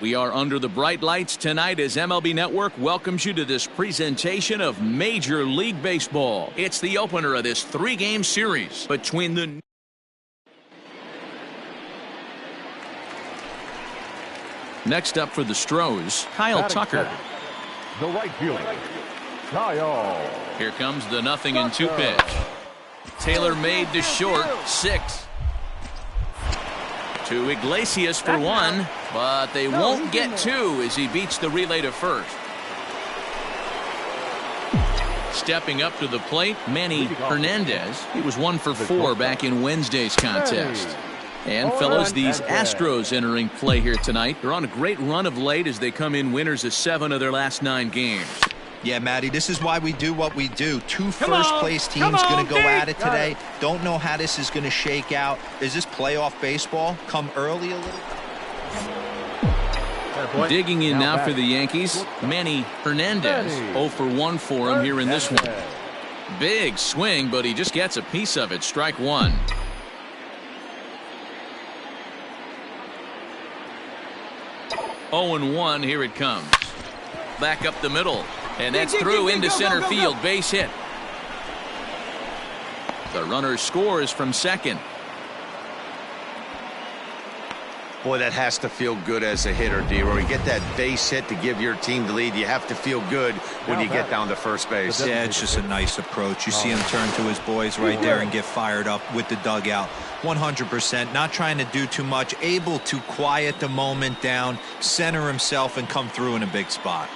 We are under the bright lights tonight as MLB Network welcomes you to this presentation of Major League Baseball. It's the opener of this 3-game series between the... Next up for the Stros, Kyle Tucker. The right fielder, Kyle. Here comes the 0-2 pitch. Taylor made to short, 6. To Iglesias for 1, but they won't get 2 as he beats the relay to first. Stepping up to the plate, Manny Hernandez. He was 1 for 4 back in Wednesday's contest. And fellows, these Astros entering play here tonight. They're on a great run of late as they come in winners of 7 of their last 9 games. Yeah, Matty, this is why we do what we do. 2 first-place teams going to go at it today. Don't know how this is going to shake out. Is this playoff baseball? Come early a little? Digging in now for the Yankees, Manny Hernandez. 0 for 1 for him here in this one. Big swing, but he just gets a piece of it. Strike 1. Oh and 1, here it comes. Back up the middle. And that's through into center field. Base hit. The runner scores from second. Boy, that has to feel good as a hitter, D-Roy. You get that base hit to give your team the lead. You have to feel good when you get down to first base. Yeah, it's just a nice approach. You see him turn to his boys right there and get fired up with the dugout. 100%, not trying to do too much, able to quiet the moment down, center himself, and come through in a big spot.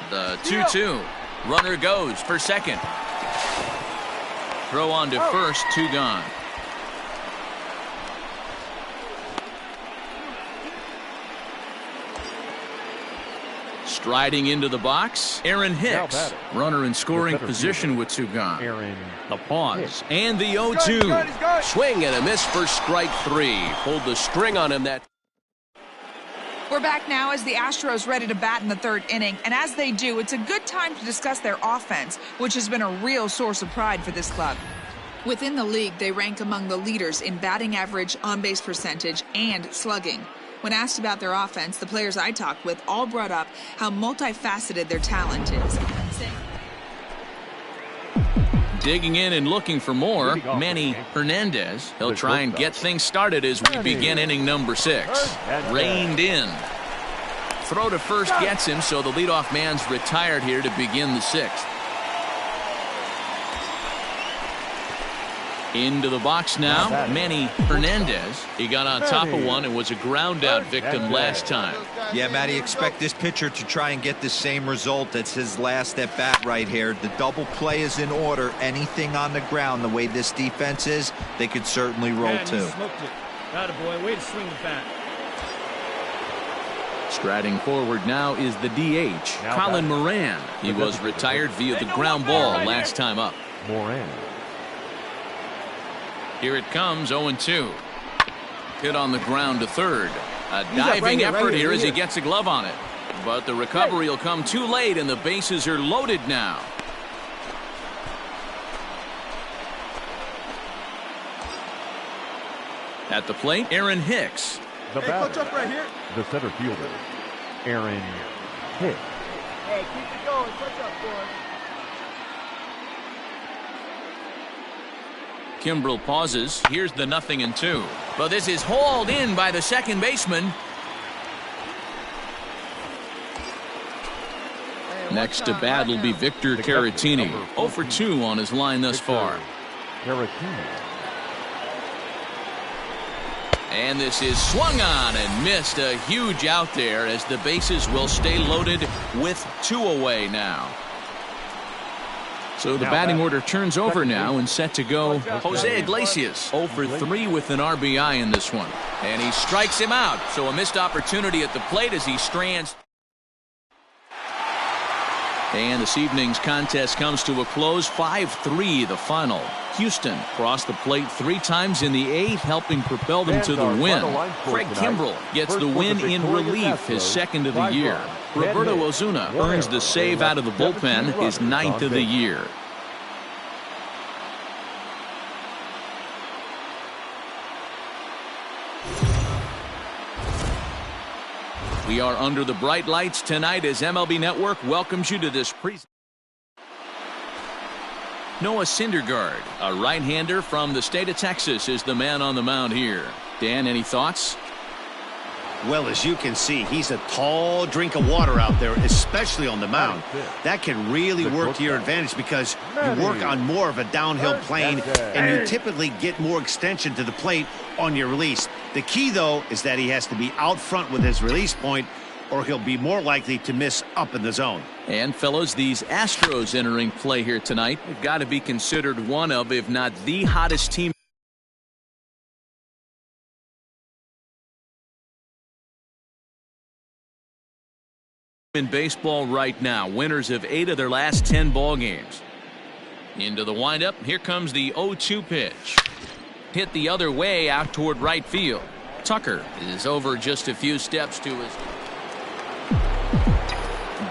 The 2-2. Runner goes for second. Throw on to first, 2 gone. Striding into the box, Aaron Hicks. Runner in scoring position with 2 gone. The pause and the 0-2. Swing and a miss for strike 3. Pulled the string on him that. We're back now as the Astros ready to bat in the 3rd inning, and as they do, it's a good time to discuss their offense, which has been a real source of pride for this club. Within the league, they rank among the leaders in batting average, on-base percentage, and slugging. When asked about their offense, the players I talked with all brought up how multifaceted their talent is. Digging in and looking for more, Manny Hernandez. He'll try and get things started as we begin inning number 6. Reined in. Throw to first gets him, so the leadoff man's retired here to begin the 6th. Into the box now, Manny Hernandez. He got on top of one and was a ground-out victim last time. Yeah, Matty, expect this pitcher to try and get the same result. That's his last at bat right here. The double play is in order. Anything on the ground, the way this defense is, they could certainly roll too. Attaboy, way to swing the bat. Striding forward now is the DH, Colin Moran. He was retired via the ground ball last time up. Moran. Here it comes, 0-2. Hit on the ground to third. A diving effort here as he gets a glove on it. But the recovery will come too late, and the bases are loaded now. At the plate, Aaron Hicks. The batter, right here. The center fielder, Aaron Hicks. Hey, keep it going. Touch up, boy. Kimbrel pauses. Here's the 0-2. But this is hauled in by the second baseman. Next to bat will be Victor Caratini. 0 for 2 on his line thus far. And this is swung on and missed. A huge out there as the bases will stay loaded with 2 away now. So the batting order turns over now and set to go Jose Iglesias. 0 for 3 with an RBI in this one. And he strikes him out. So a missed opportunity at the plate as he strands. And this evening's contest comes to a close. 5-3 the final. Houston crossed the plate 3 times in the 8th, helping propel them to the win. Craig Kimbrel gets the win in relief, his 2nd of the year. Roberto Ozuna earns the save out of the bullpen, his 9th of the year. We are under the bright lights tonight as MLB Network welcomes you to this presentation. Noah Syndergaard, a right-hander from the state of Texas, is the man on the mound here. Dan, any thoughts? Well, as you can see, he's a tall drink of water out there, especially on the mound. That can really work to your advantage because you work on more of a downhill plane and you typically get more extension to the plate on your release. The key, though, is that he has to be out front with his release point or he'll be more likely to miss up in the zone. And, fellows, these Astros entering play here tonight have got to be considered one of, if not the hottest team in baseball right now. Winners of 8 of their last 10 ball games. Into the windup. Here comes the 0-2 pitch. Hit the other way out toward right field. Tucker is over just a few steps to his.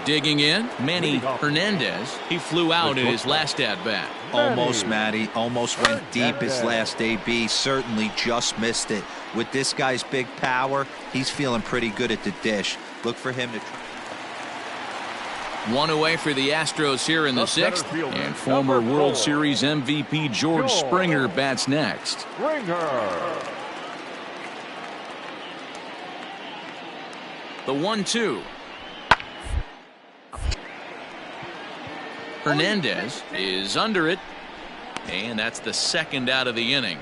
Digging in, Manny Hernandez. He flew out in his last at-bat. Almost, Matty. Almost went deep his last AB. Certainly just missed it. With this guy's big power, he's feeling pretty good at the dish. Look for him to try. One away for the Astros here in the sixth, and former World Series MVP George Springer bats next. The 1-2. Hernandez is under it, and that's the second out of the inning.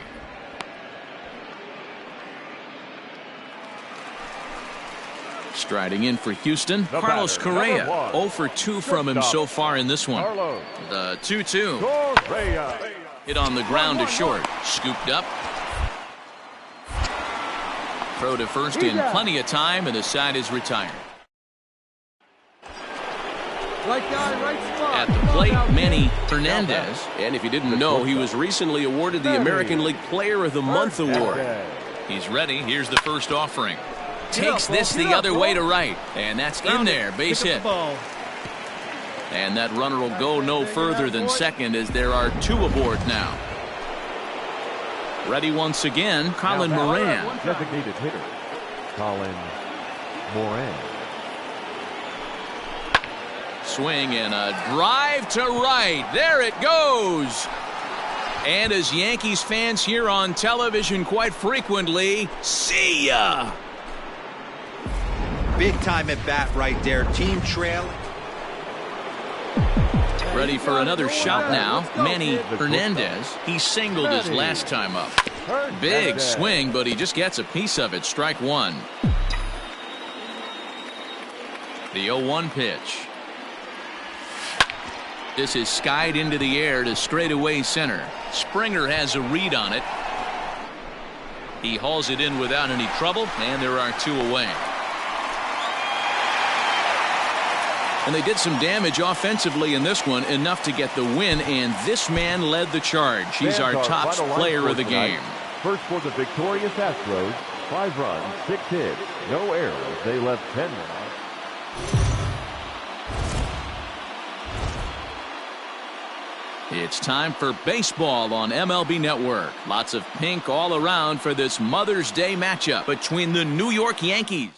Striding in for Houston, Carlos Correa. 0 for 2 from him so far in this one. The 2-2. Hit on the ground to short. Scooped up. Throw to first in plenty of time, and the side is retired. Right guy, right spot. At the plate, Manny Hernandez. And if you didn't know, he was recently awarded the American League Player of the Month award. He's ready. Here's the first offering. Takes this the other way to right, and that's in there. Base hit. And that runner will go no further than second, as there are 2 aboard now. Ready once again, Colin Moran. Designated hitter, Colin Moran. Swing and a drive to right. There it goes. And as Yankees fans hear on television quite frequently, see ya. Big time at bat right there. Team trailing. Ready for another shot now. Manny Hernandez. He singled his last time up. Big swing, but he just gets a piece of it. Strike one. The 0-1 pitch. This is skied into the air to straightaway center. Springer has a read on it. He hauls it in without any trouble, and there are 2 away. And they did some damage offensively in this one, enough to get the win, and this man led the charge. He's our top player of the game. First for the victorious Astros, 5 runs, 6 hits, no errors. They left 10 men. It's time for baseball on MLB Network. Lots of pink all around for this Mother's Day matchup between the New York Yankees.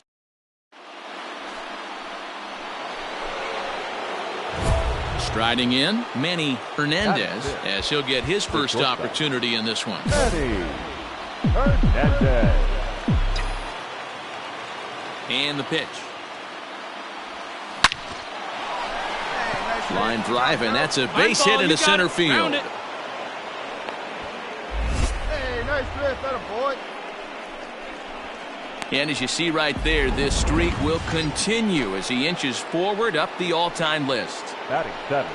Striding in, Manny Hernandez, as he'll get his first opportunity in this one. Manny Hernandez. And the pitch. Line drive, and that's a base hit into center field. Hey, nice drift, that a boy. And as you see right there, this streak will continue as he inches forward up the all-time list. Batting 7,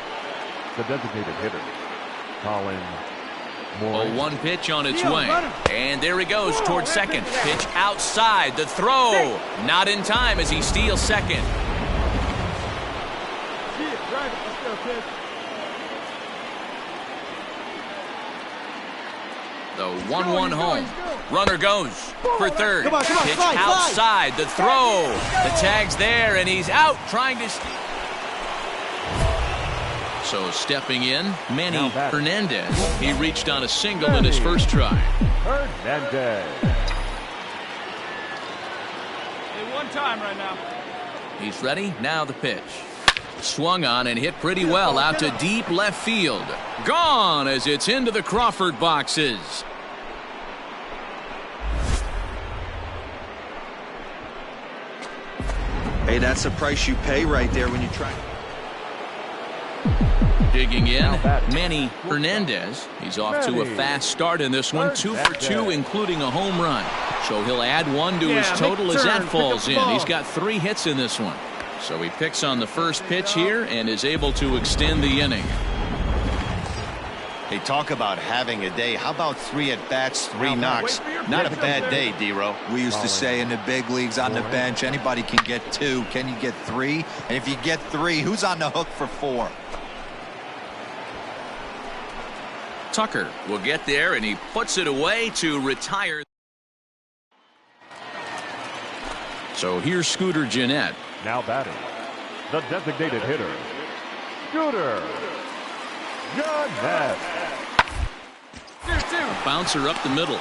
the designated hitter, Colin Moran. 0-1 pitch on its way. And there he goes towards second. Pitch outside. The throw. Not in time as he steals second. The 1-1 home. Runner goes for third. Pitch outside. The throw. The tag's there, and he's out trying to steal. So stepping in, Manny Hernandez. He reached on a single in his first try. Hernandez. Hey, one time right now. He's ready. Now the pitch. Swung on and hit pretty well out to deep left field. Gone as it's into the Crawford boxes. Hey, that's the price you pay right there when you try. Digging in, Manny Hernandez. He's off to a fast start in this one. 2 for 2, including a home run. So he'll add 1 to his total as that falls in. He's got 3 hits in this one. So he picks on the first pitch here and is able to extend the inning. They talk about having a day. How about 3 at-bats, 3 knocks? Not a bad day, D-Row. We used to say in the big leagues on the bench, anybody can get 2. Can you get 3? And if you get 3, who's on the hook for 4? Tucker will get there, and he puts it away to retire. So here's Scooter Gennett. Now batting, the designated hitter, Scooter Gennett. Bouncer up the middle.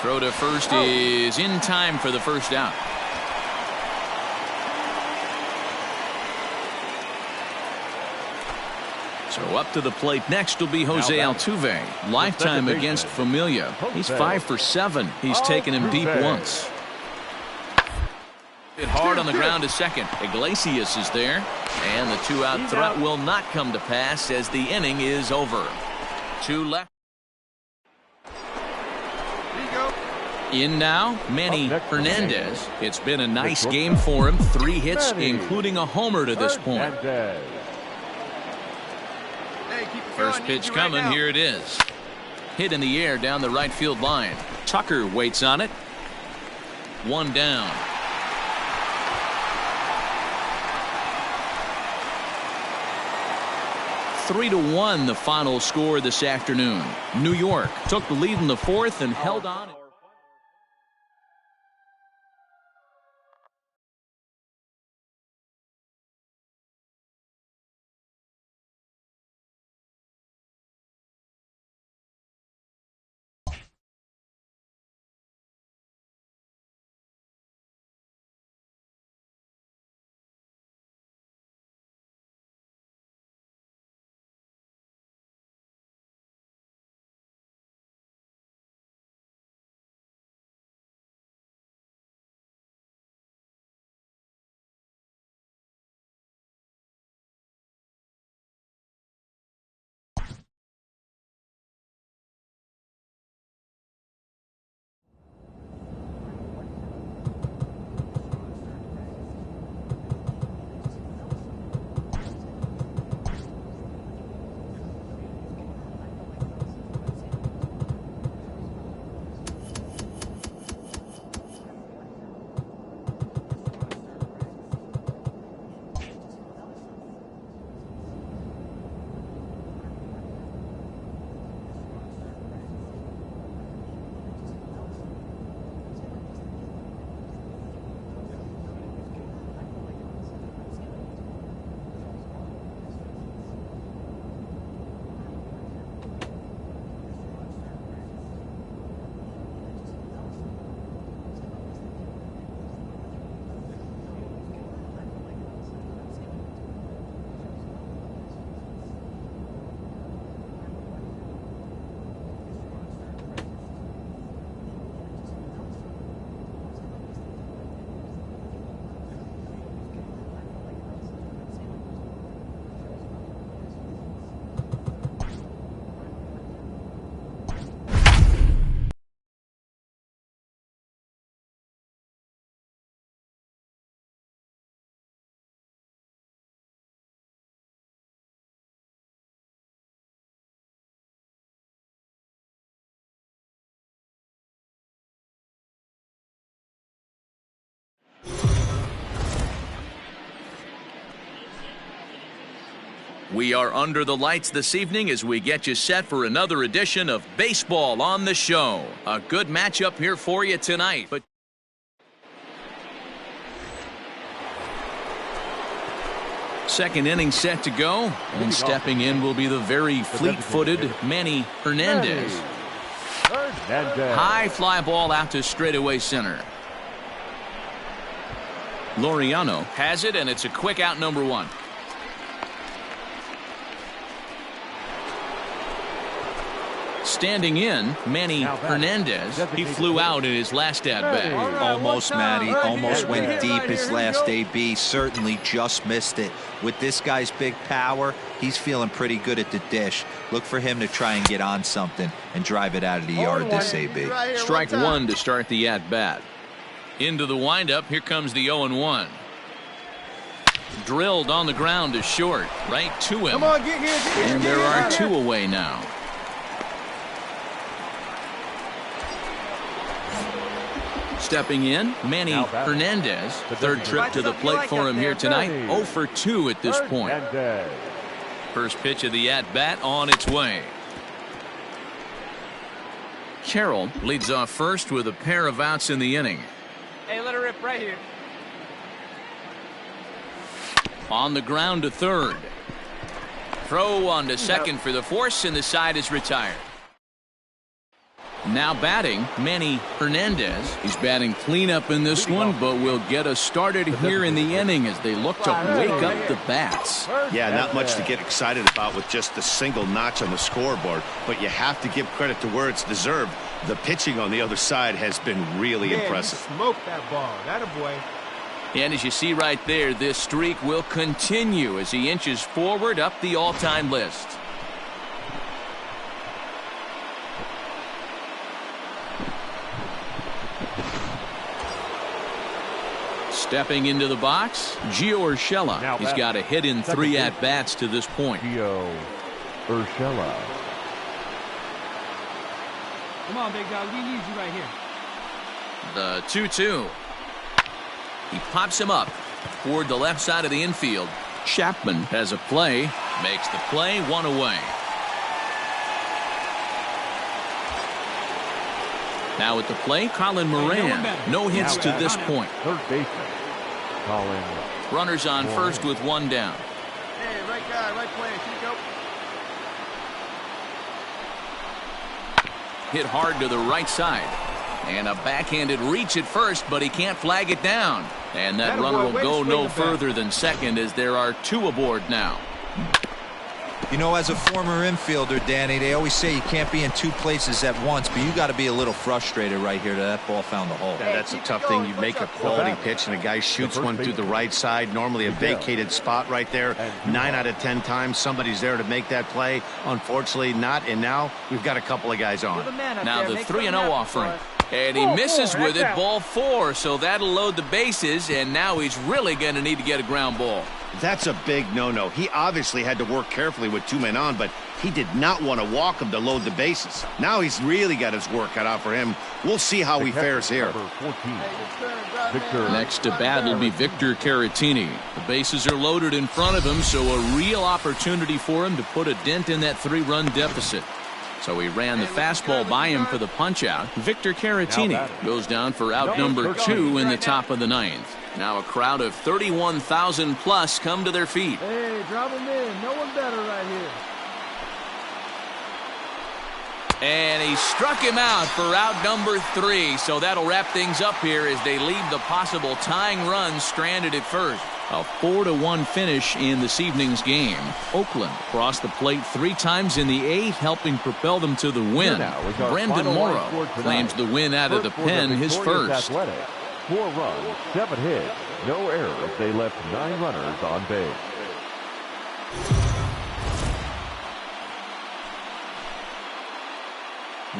Throw to first is in time for the first out. So up to the plate next will be Jose Altuve. Lifetime against Familia. He's 5 for 7. He's taken him deep once. Hit hard on the ground to second. Iglesias is there. And the 2-out threat will not come to pass as the inning is over. 2 left. In now, Manny Hernandez. It's been a nice game for him. 3 hits, including a homer to this point. First pitch coming. Here it is. Hit in the air down the right field line. Tucker waits on it. 1 down. Three to 1 the final score this afternoon. New York took the lead in the 4th and held on. We are under the lights this evening as we get you set for another edition of Baseball on the Show. A good matchup here for you tonight. But second inning set to go, and stepping in will be the very fleet-footed Manny Hernandez. High fly ball out to straightaway center. Laureano has it, and it's a quick out, number 1. Standing in, Manny Hernandez. He flew out in his last at-bat. Almost, Matty. Almost went deep his last AB. Certainly just missed it. With this guy's big power, he's feeling pretty good at the dish. Look for him to try and get on something and drive it out of the yard this AB. Strike 1 to start the at-bat. Into the windup. Here comes the 0-1. Drilled on the ground to short. Right to him. And there are 2 away now. Stepping in, Manny Hernandez. Third trip to the plate for him here tonight. 0 for 2 at this point. First pitch of the at-bat on its way. Carroll leads off first with a pair of outs in the inning. Hey, let her rip right here. On the ground to third. Throw on to second for the force, and the side is retired. Now batting, Manny Hernandez. He's batting cleanup in this one, but will get us started here in the inning as they look to wake up the bats. Yeah, not much to get excited about with just a single notch on the scoreboard, but you have to give credit to where it's deserved. The pitching on the other side has been really impressive. Smoke that ball. That a boy. And as you see right there, this streak will continue as he inches forward up the all-time list. Stepping into the box, Gio Urshela. He's got a hit in 3 at-bats to this point. Gio Urshela. Come on, big dog. We need you right here. The 2-2. He pops him up toward the left side of the infield. Chapman has a play. Makes the play, 1 away. Now at the plate, Colin Moran. No hits to this point. Third baseman, Colin. Runners on first with 1 down. Hey, right guy, right place. Here you go. Hit hard to the right side. And a backhanded reach at first, but he can't flag it down. And that runner will go no further than second as there are 2 aboard now. You know, as a former infielder, Danny, they always say you can't be in 2 places at once, but you got to be a little frustrated right here that ball found the hole. Yeah, that's a tough thing. You make a quality pitch and a guy shoots one through the right side, normally a vacated spot right there. 9 out of 10 times somebody's there to make that play. Unfortunately not, and now we've got a couple of guys on. Now the 3-0 offering. And he misses with it, ball 4, so that'll load the bases, and now he's really going to need to get a ground ball. That's a big no-no. He obviously had to work carefully with 2 men on, but he did not want to walk him to load the bases. Now he's really got his work cut out for him. We'll see how he fares here. Next to bat will be Victor Caratini. The bases are loaded in front of him, so a real opportunity for him to put a dent in that 3-run deficit. So he ran the fastball by him for the punch-out. Victor Caratini goes down for out number 2 in the top of the 9th. Now a crowd of 31,000 plus come to their feet. Hey, drop him in. No one better right here. And he struck him out for out number 3. So that'll wrap things up here as they leave the possible tying run stranded at first. A 4-1 finish in this evening's game. Oakland crossed the plate 3 times in the 8th, helping propel them to the win. Brandon Morrow claims the win out of the pen, his first. 4 runs, 7 hits, no errors. They left 9 runners on base.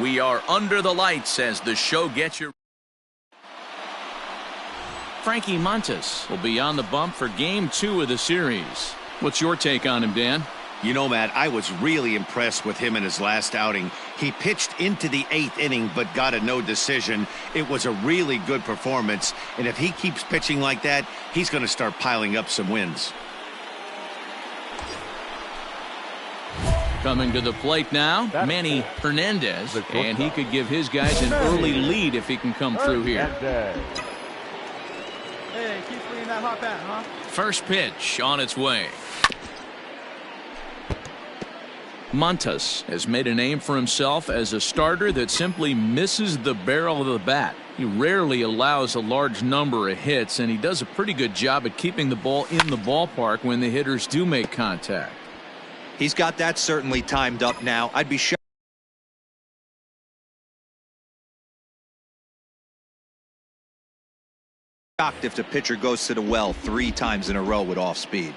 We are under the lights as the show gets your... Frankie Montas will be on the bump for Game 2 of the series. What's your take on him, Dan? You know, Matt, I was really impressed with him in his last outing. He pitched into the 8th inning but got a no decision. It was a really good performance, and if he keeps pitching like that, he's going to start piling up some wins. Coming to the plate now, Manny Hernandez, and he could give his guys an early lead if he can come through here. Hey, keep bringing that hot bat, huh? First pitch on its way. Montas has made a name for himself as a starter that simply misses the barrel of the bat. He rarely allows a large number of hits, and he does a pretty good job at keeping the ball in the ballpark when the hitters do make contact. He's got that certainly timed up now. I'd be shocked if the pitcher goes to the well 3 times in a row with off speed.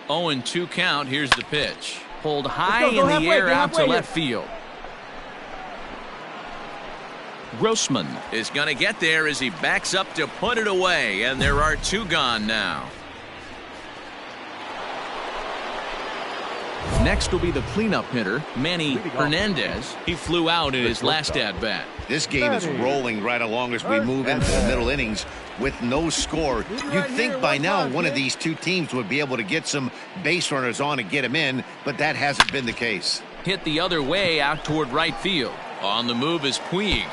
0-2 count. Here's the pitch. Pulled high in the air out to left field. Grossman is going to get there as he backs up to put it away, and there are 2 gone now. Next will be the cleanup hitter, Manny Hernandez. He flew out in his last at-bat. This game is rolling right along as we move into the middle innings with no score. You'd think by now one of these 2 teams would be able to get some base runners on and get them in, but that hasn't been the case. Hit the other way out toward right field. On the move is Puig,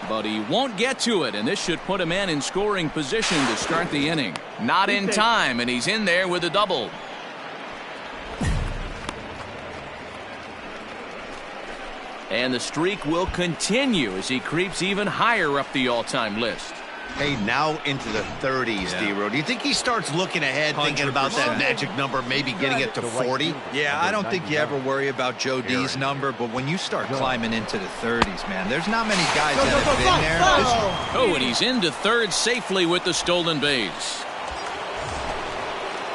but he won't get to it, and this should put a man in scoring position to start the inning. Not in time, and he's in there with a double. And the streak will continue as he creeps even higher up the all-time list. Hey, now into the 30s, D-Row. Do you think he starts looking ahead, thinking about that magic number, maybe getting it to 40? Yeah, I don't think you ever worry about Joe D's number, but when you start climbing into the 30s, man, there's not many guys that have been there. Oh, and he's into third safely with the stolen base.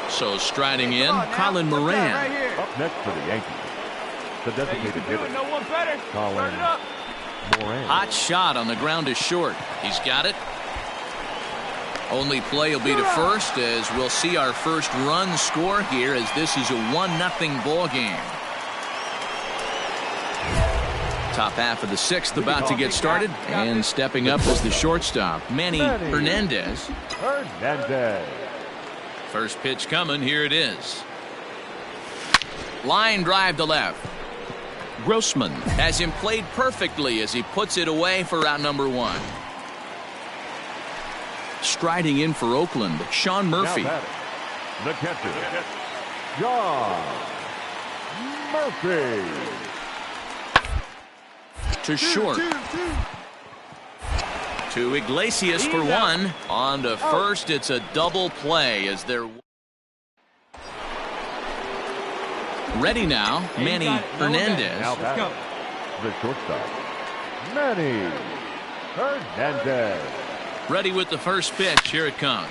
So striding in, Colin Moran. Up next for the Yankees, the designated hitter, No one better. Colin Turn it up. Moran. Hot shot on the ground is short. He's got it. Only play will be to first as we'll see our first run score here as this is a 1-0 ball game. Top half of the sixth about to get started, and stepping up is the shortstop, Manny Hernandez. First pitch coming, here it is. Line drive to left. Grossman has him played perfectly as he puts it away for out number one. Striding in for Oakland, Sean Murphy. The catcher, John Murphy. To short. To Iglesias for one. On to first, it's a double play as they're ready now. Manny Hernandez. The shortstop, Manny Hernandez. Ready with the first pitch. Here it comes.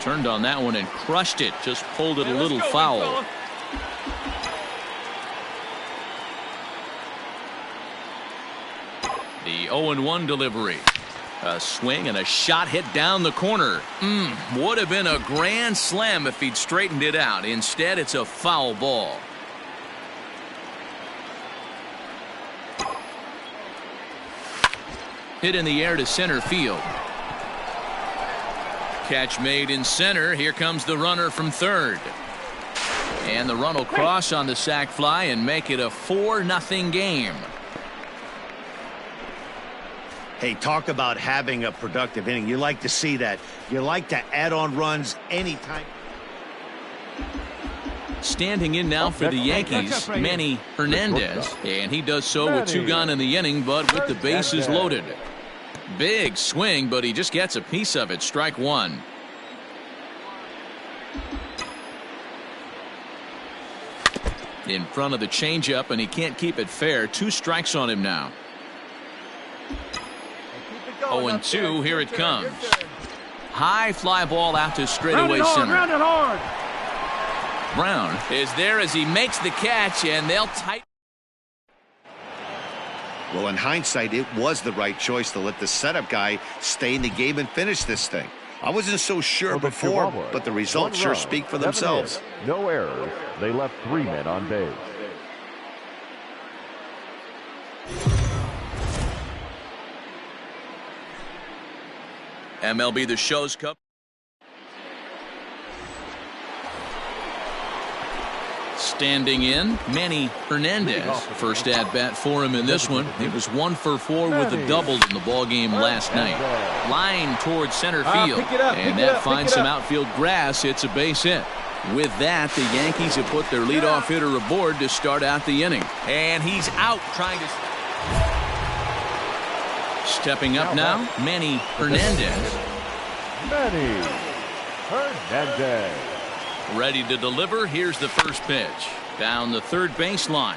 Turned on that one and crushed it. Just pulled it a little foul. The 0-1 delivery. A swing and a shot hit down the corner. Would have been a grand slam if he'd straightened it out. Instead, it's a foul ball. Hit in the air to center field. Catch made in center. Here comes the runner from third. And the run will cross on the sac fly and make it a 4-0 game. Hey, talk about having a productive inning. You like to see that. You like to add on runs anytime. Standing in now for the Yankees, Manny Hernandez. And he does so with 2 gone in the inning, but with the bases loaded. Big swing, but he just gets a piece of it. Strike one. In front of the changeup, and he can't keep it fair. 2 strikes on him now. 0-2, here it comes. High fly ball out to straightaway center. Round it hard. Brown is there as he makes the catch, and they'll tighten. Well, in hindsight, it was the right choice to let the setup guy stay in the game and finish this thing. I wasn't so sure before, but the results sure speak for themselves. No errors. They left 3 men on base. MLB The Show's Cup. Standing in, Manny Hernandez. First at bat for him in this one. It was 1 for 4 with a double in the ball game last night. Line towards center field, and that finds some outfield grass. It's a base hit. With that, the Yankees have put their leadoff hitter aboard to start out the inning, and he's out trying to. Stepping up now, Manny Hernandez. Manny Hernandez. Ready to deliver. Here's the first pitch. Down the third baseline.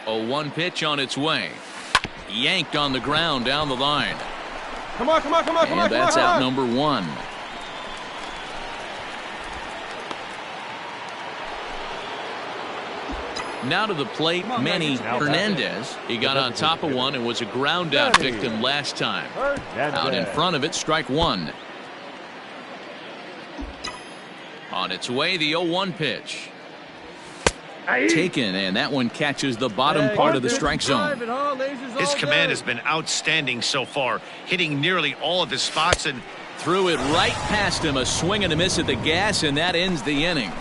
0-1 pitch on its way. Yanked on the ground down the line. Come on. And that's out number 1. Now to the plate, Manny Hernandez. He got on top of one and was a ground out victim last time. Out in front of it, strike one. On its way, the 0-1 pitch. Taken, and that one catches the bottom part of the strike zone. His command has been outstanding so far, hitting nearly all of his spots and threw it right past him. A swing and a miss at the gas, and that ends the inning.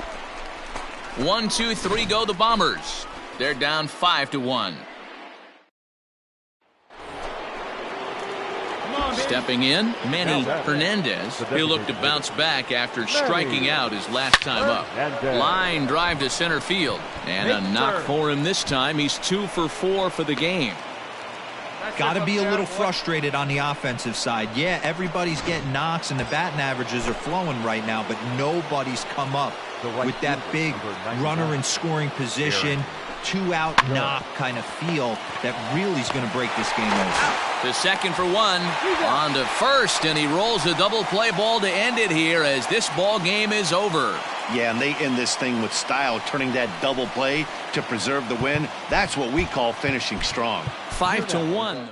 1, 2, 3 go the Bombers. They're down 5-1. Stepping in, Manny Hernandez. He'll look to bounce back after striking out his last time up. Line drive to center field. And a knock for him this time. He's 2 for 4 for the game. Got to be a little frustrated on the offensive side. Yeah, everybody's getting knocks and the batting averages are flowing right now, but nobody's come up with that big runner in scoring position, 2-out knock kind of feel that really is going to break this game over. To second for 1, on to first, and he rolls a double play ball to end it here as this ball game is over. Yeah, and they end this thing with style, turning that double play to preserve the win. That's what we call finishing strong. 5-1.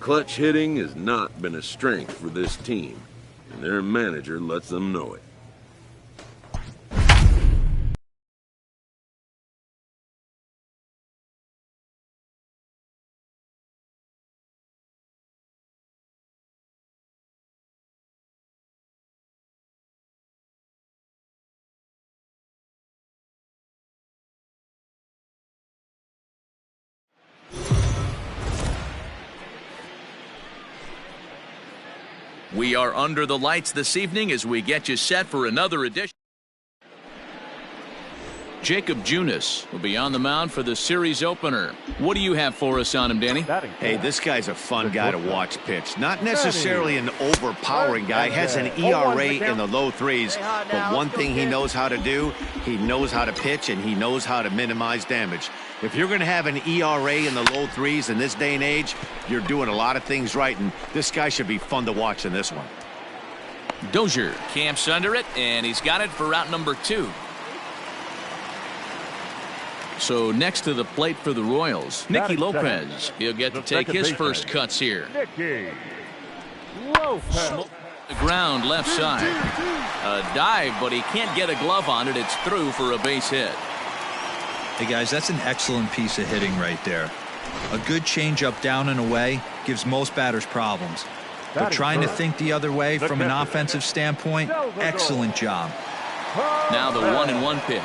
Clutch hitting has not been a strength for this team, and their manager lets them know it. We are under the lights this evening as we get you set for another edition. Jacob Junis will be on the mound for the series opener. What do you have for us on him, Danny? Hey, this guy's a fun guy to watch pitch. Not necessarily an overpowering guy. Has an ERA in the low 3s. But one thing he knows how to do, he knows how to pitch, and he knows how to minimize damage. If you're going to have an ERA in the low 3s in this day and age, you're doing a lot of things right, and this guy should be fun to watch in this one. Dozier camps under it, and he's got it for route number 2. So next to the plate for the Royals, Nicky Lopez. He'll get to take his first cuts here. Nicky Lopez. The ground left side. A dive, but he can't get a glove on it. It's through for a base hit. Hey, guys, that's an excellent piece of hitting right there. A good changeup down and away gives most batters problems. But trying to think the other way from an offensive standpoint, excellent job. Now the 1-1 pitch.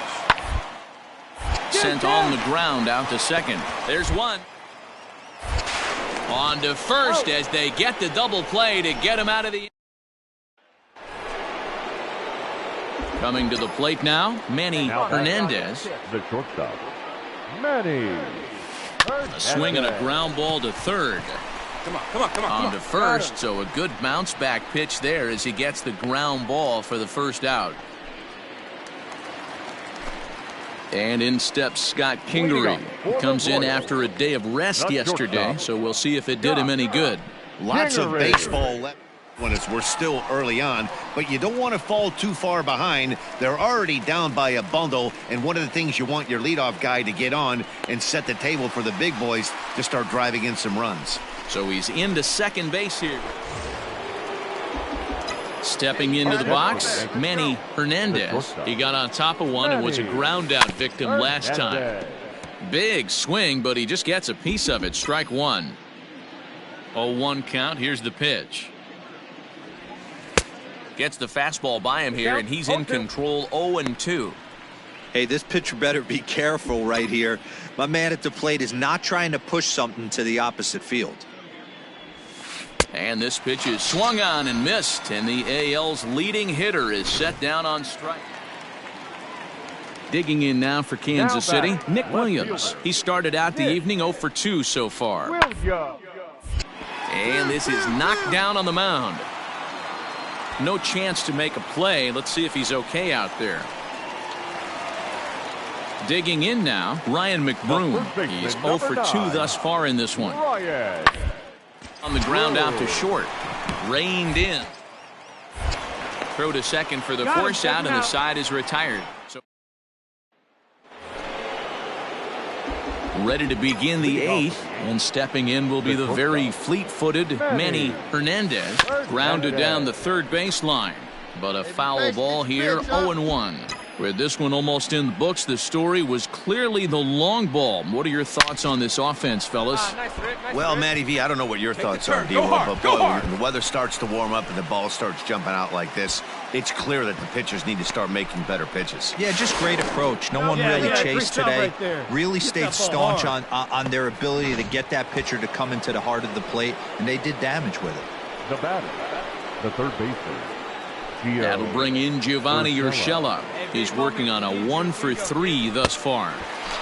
Sent on the ground out to second. There's one. On to first as they get the double play to get him out of the... Coming to the plate now, Manny Hernandez. The shortstop, Manny. A swing and a ground ball to third. On to first, so a good bounce back pitch there as he gets the ground ball for the first out. And in steps Scott Kingery. He comes in after a day of rest yesterday, so we'll see if it did him any good. Lots of baseball left when we're still early on, but you don't want to fall too far behind. They're already down by a bundle, and one of the things you want your leadoff guy to get on and set the table for the big boys to start driving in some runs. So he's into second base here. Stepping into the box, Manny Hernandez. He got on top of one and was a ground out victim last time. Big swing, but he just gets a piece of it. Strike one. 0-1 count. Here's the pitch. Gets the fastball by him here, and he's in control. 0-2. Hey, this pitcher better be careful right here. My man at the plate is not trying to push something to the opposite field. And this pitch is swung on and missed, and the AL's leading hitter is set down on strike. Digging in now for Kansas City, Nick Williams. He started out the evening 0 for 2 so far. And this is knocked down on the mound. No chance to make a play. Let's see if he's okay out there. Digging in now, Ryan McBroom. He's 0 for 2 thus far in this one. On the ground out to short. Reined in. Throw to second for the force out, and the side is retired. So ready to begin the 8th, and stepping in will be the very fleet-footed Manny Hernandez. Grounded down the third baseline, but a foul ball here. 0-1. With this one almost in the books, the story was clearly the long ball. What are your thoughts on this offense, fellas? Well, Matty V, I don't know what your thoughts are, but boy, when the weather starts to warm up and the ball starts jumping out like this, it's clear that the pitchers need to start making better pitches. Yeah, just great approach. No one really chased today. Really stayed staunch on their ability to get that pitcher to come into the heart of the plate, and they did damage with it. The batter, the third baseman. That'll bring in Giovanni Urshela. He's working on a 1 for 3 thus far.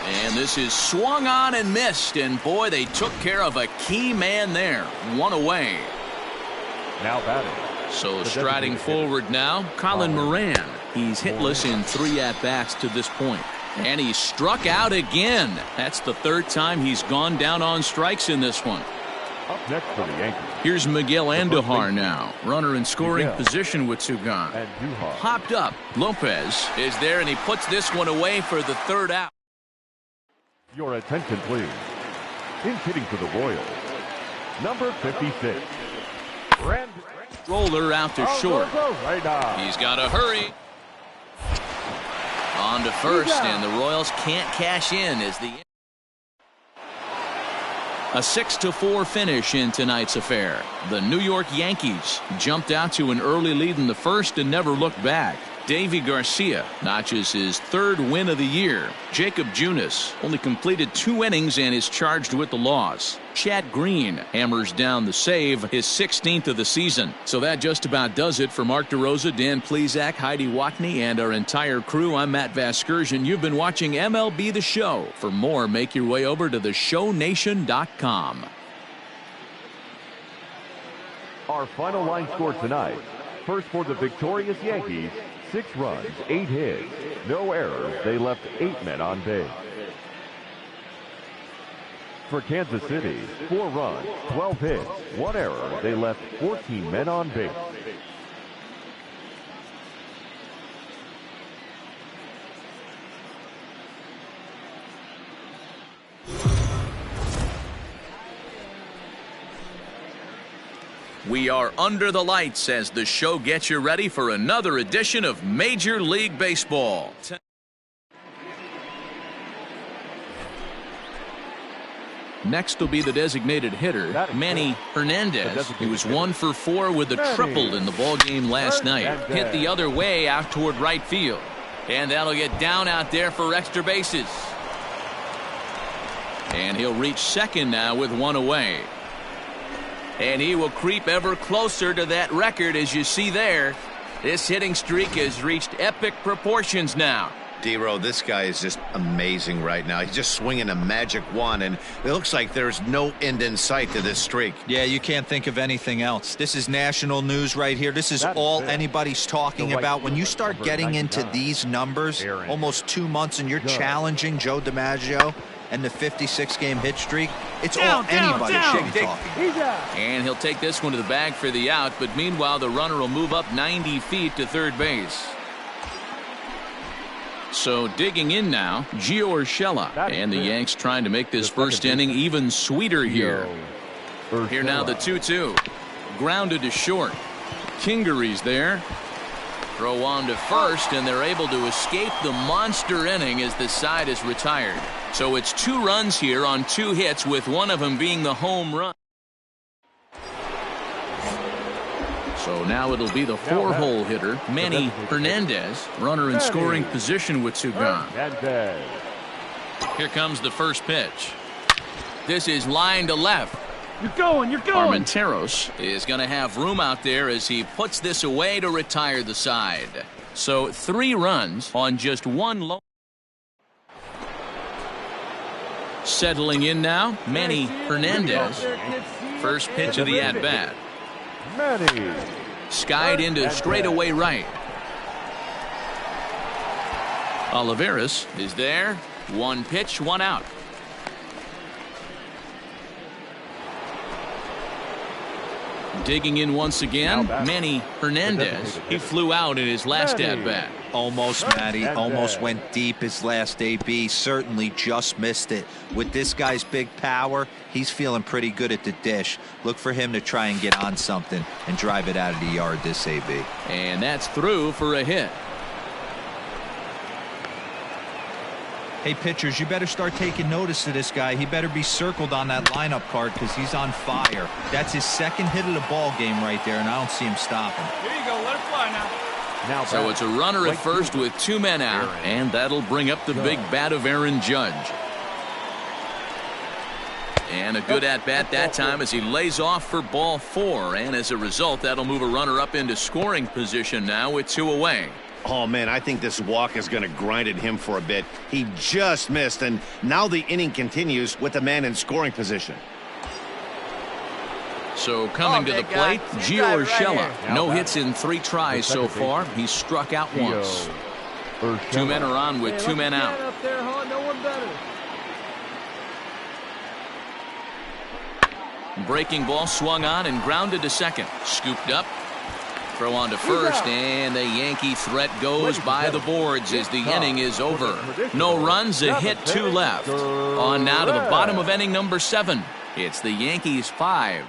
And this is swung on and missed. And boy, they took care of a key man there. One away. Now batting. So striding forward now, Colin Moran. He's hitless in 3 at-bats to this point. And he struck out again. That's the third time he's gone down on strikes in this one. Up next for the Yankees. Here's Miguel Andujar now. Runner in scoring position with Sugan. Hopped up. Lopez is there, and he puts this one away for the third out. Your attention, please. In hitting for the Royals, number 56. Roller out to short. He's got to hurry. On to first, and the Royals can't cash in as the a 6-4 finish in tonight's affair. The New York Yankees jumped out to an early lead in the first and never looked back. Davy Garcia notches his 3rd win of the year. Jacob Junis only completed 2 innings and is charged with the loss. Chad Green hammers down the save, his 16th of the season. So that just about does it for Mark DeRosa, Dan Plesac, Heidi Watney, and our entire crew. I'm Matt Vasgersian. You've been watching MLB The Show. For more, make your way over to theshownation.com. Our final line score tonight. First for the victorious Yankees, 6 runs, 8 hits, no errors. They left 8 men on base. For Kansas City, 4 runs, 12 hits, 1 error. They left 14 men on base. We are under the lights as the show gets you ready for another edition of Major League Baseball. Next will be the designated hitter, Manny Hernandez. He was 1 for 4 with a triple in the ballgame last night. Hit the other way out toward right field. And that'll get down out there for extra bases. And he'll reach second now with 1 away. And he will creep ever closer to that record, as you see there. This hitting streak has reached epic proportions now. D-Row, this guy is just amazing right now. He's just swinging a magic wand, and it looks like there's no end in sight to this streak. Yeah, you can't think of anything else. This is national news right here. This is all anybody's talking about. When you start getting into these numbers, almost 2 months, and you're challenging Joe DiMaggio and the 56-game hit streak, it's all anybody should be talking about. And he'll take this one to the bag for the out, but meanwhile, the runner will move up 90 feet to third base. So digging in now, Gio Urshela, and the Yanks trying to make this first inning even sweeter here. Here now the 2-2. Grounded to short. Kingery's there. Throw on to first, and they're able to escape the monster inning as the side is retired. So it's 2 runs here on 2 hits, with one of them being the home run. So now it'll be the 4-hole hitter, Manny Hernandez, runner in scoring position with 2 gone. Here comes the first pitch. This is line to left. You're going. Armenteros is going to have room out there as he puts this away to retire the side. So 3 runs on just 1 low. Settling in now, Manny Hernandez. First pitch of the at-bat. Skied into straightaway right. Olivares is there. 1 pitch, 1 out. Digging in once again, Manny Hernandez. He flew out in his last at-bat. Almost, Matty. Almost went deep his last AB. Certainly just missed it. With this guy's big power, he's feeling pretty good at the dish. Look for him to try and get on something and drive it out of the yard this AB. And that's through for a hit. Hey, pitchers, you better start taking notice of this guy. He better be circled on that lineup card because he's on fire. That's his 2nd hit of the ball game right there, and I don't see him stopping. Here you go. Let it fly now. So it's a runner at first with 2 men out, and that'll bring up the big bat of Aaron Judge. And a good at-bat that time as he lays off for ball 4, and as a result, that'll move a runner up into scoring position now with 2 away. Oh, man, I think this walk is going to grind at him for a bit. He just missed, and now the inning continues with the man in scoring position. So coming to the plate, Gio Urshela. No hits in 3 tries so far. He's struck out once. 2 men are on with 2 men out. Breaking ball swung on and grounded to second. Scooped up. Throw on to first, and the Yankee threat goes by the boards as the inning is over. No runs, a hit, 2 left. On now to the bottom of inning number 7. It's the Yankees 5.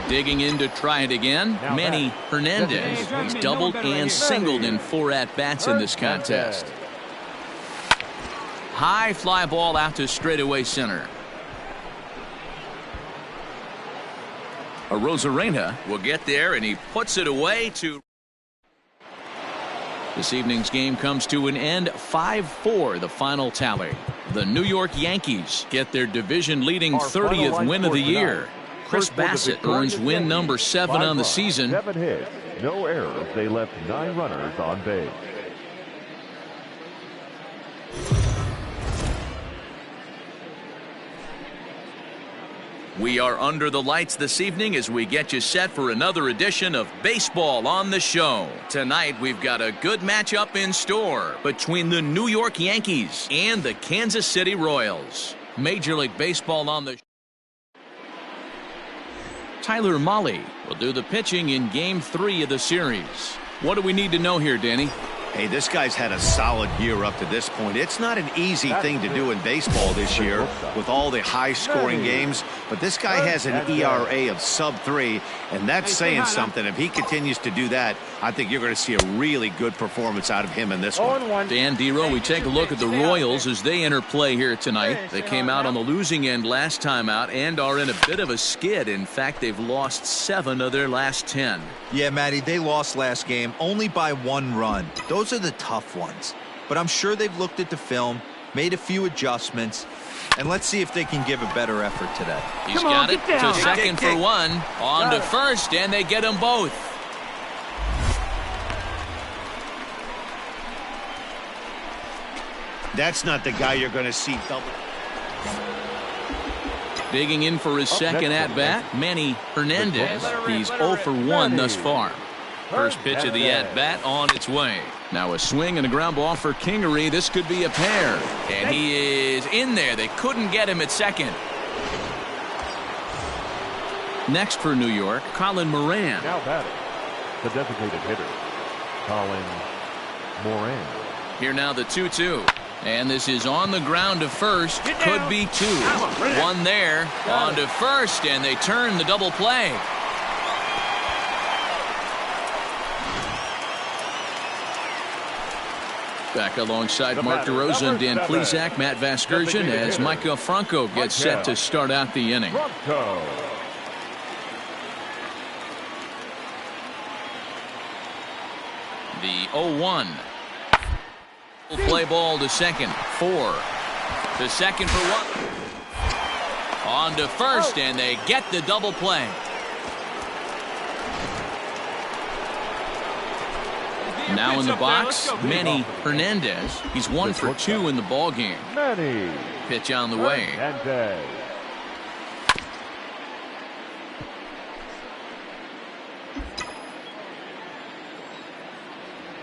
Digging in to try it again, Manny Hernandez. He's doubled and singled in 4 at-bats in this contest. High fly ball out to straightaway center. Arozarena will get there, and he puts it away to. This evening's game comes to an end, 5-4 the final tally. The New York Yankees get their division-leading 30th win of the year. Chris Bassett earns win number 7 on the season. 7 hits, no errors. They left 9 runners on base. We are under the lights this evening as we get you set for another edition of Baseball on the Show. Tonight, we've got a good matchup in store between the New York Yankees and the Kansas City Royals. Major League Baseball on the Show. Tyler Mahle will do the pitching in Game 3 of the series. What do we need to know here, Danny? Hey, this guy's had a solid year up to this point. It's not an easy thing to do in baseball this year with all the high-scoring games, but this guy has an ERA of sub-3, and that's saying something. If he continues to do that, I think you're going to see a really good performance out of him in this one. Dan Dero, we take a look at the Royals as they enter play here tonight. They came out on the losing end last time out and are in a bit of a skid. In fact, they've lost 7 of their last 10. Yeah, Matty, they lost last game only by 1 run. Those are the tough ones. But I'm sure they've looked at the film, made a few adjustments, and let's see if they can give a better effort today. He's got it to second for 1, on to first, and they get them both. That's not the guy you're going to see double. Digging in for his second at-bat, Manny Hernandez. He's 0 for 1 thus far. First pitch of the at-bat on its way. Now a swing and a ground ball for Kingery. This could be a pair. And he is in there. They couldn't get him at second. Next for New York, Colin Moran. Now batting, the designated hitter, Colin Moran. Here now the 2-2. And this is on the ground to first. Could be two. One there. On to first, and they turn the double play. Back alongside Mark DeRosa, Dan Plesac, Matt Vasgersian as Micah Franco gets set to start out the inning. The 0-1. Play ball to second. 4. To second for 1. On to first, and they get the double play. Now in the box, Manny Hernandez. He's 1 for 2 in the ball game. Pitch on the way.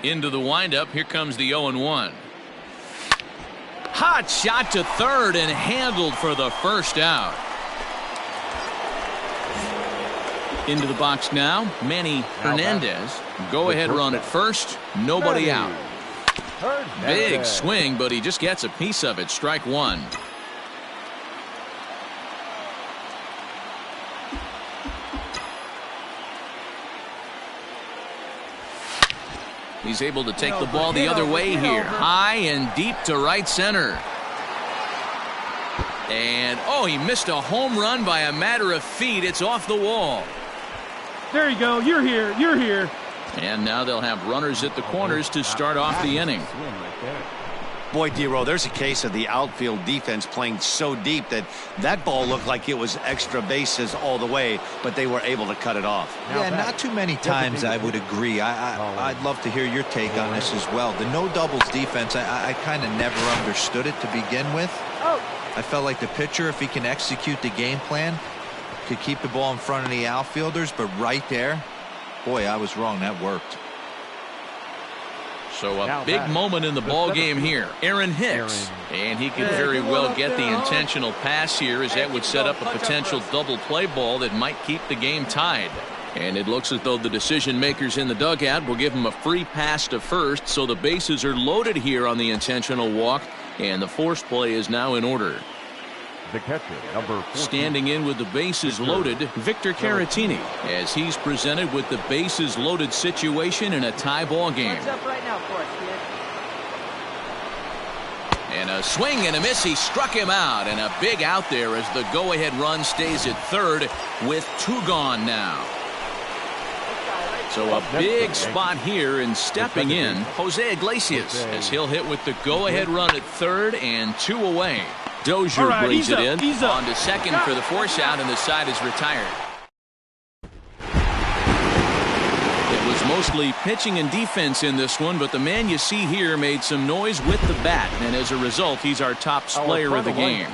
Into the windup. Here comes the 0-1. Hot shot to third and handled for the first out. Into the box now, Manny Hernandez. Go-ahead run at first. Nobody out. Big swing, but he just gets a piece of it. Strike one. He's able to take the ball the other way here. High and deep to right center. And, oh, he missed a home run by a matter of feet. It's off the wall. There you go. You're here. You're here. And now they'll have runners at the corners to start off the inning. Boy, D-Row, there's a case of the outfield defense playing so deep that ball looked like it was extra bases all the way, but they were able to cut it off. Yeah, not too many times I would agree. I'd love to hear your take on this as well. The no doubles defense, I kind of never understood it to begin with. I felt like the pitcher, if he can execute the game plan, could keep the ball in front of the outfielders, but right there, boy, I was wrong. That worked. So a big moment in the ball game here. Aaron Hicks. And he could very well get the intentional pass here, as that would set up a potential double play ball that might keep the game tied. And it looks as though the decision makers in the dugout will give him a free pass to first, so the bases are loaded here on the intentional walk, and the force play is now in order. The catcher, number 14. Standing in with the bases loaded, Victor Caratini, as he's presented with the bases loaded situation in a tie ball game. And a swing and a miss. He struck him out, and a big out there as the go-ahead run stays at third with 2 gone now. So a big spot here, and stepping in, Jose Iglesias, as he'll hit with the go-ahead run at third and 2 away. Dozier brings it in. On to second for the force out, and the side is retired. It was mostly pitching and defense in this one, but the man you see here made some noise with the bat, and as a result, he's our top player of the game.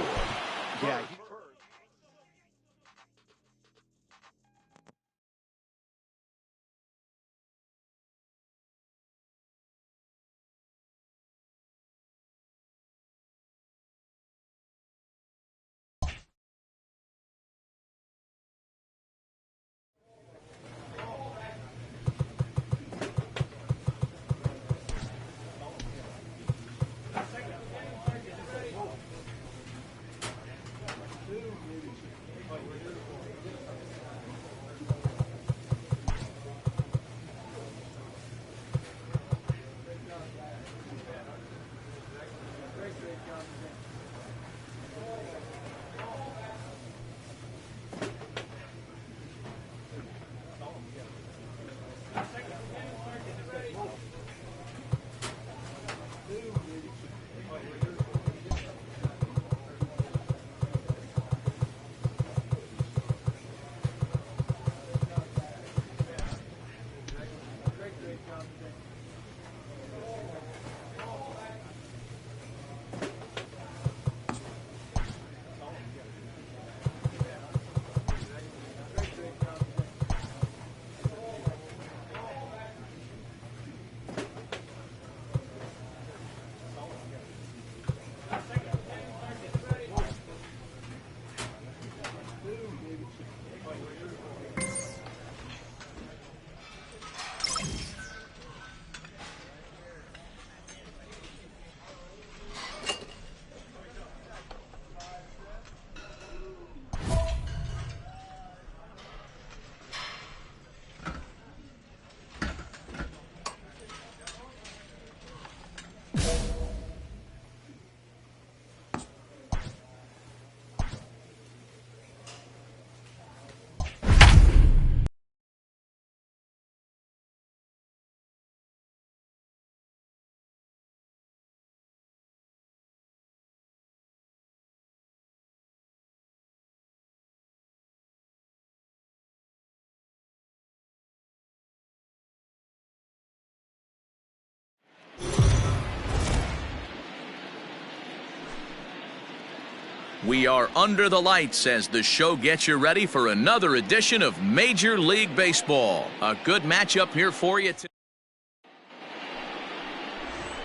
We are under the lights as the show gets you ready for another edition of Major League Baseball. A good matchup here for you today.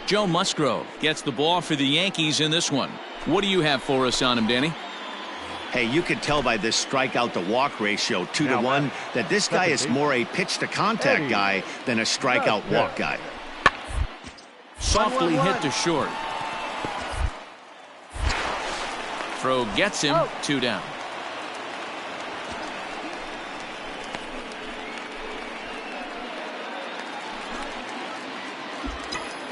Joe Musgrove gets the ball for the Yankees in this one. What do you have for us on him, Danny? Hey, you can tell by this strikeout to walk ratio 2-to-1 that this guy is more a pitch to contact guy than a strikeout walk guy. Softly hit to short. Throw gets him, 2 down.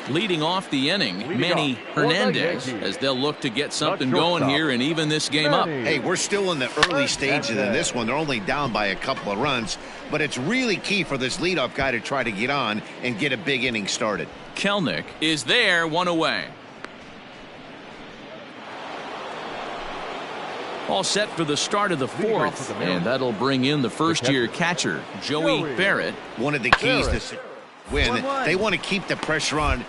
Leading off the inning, Manny Hernandez, as they'll look to get something going here and even this game up. Hey, we're still in the early stages in this one. They're only down by a couple of runs, but it's really key for this leadoff guy to try to get on and get a big inning started. Kelnick is there, 1 away. All set for the start of the 4th, and that'll bring in the first-year catcher, Joey Barrett. One of the keys to win, they want to keep the pressure on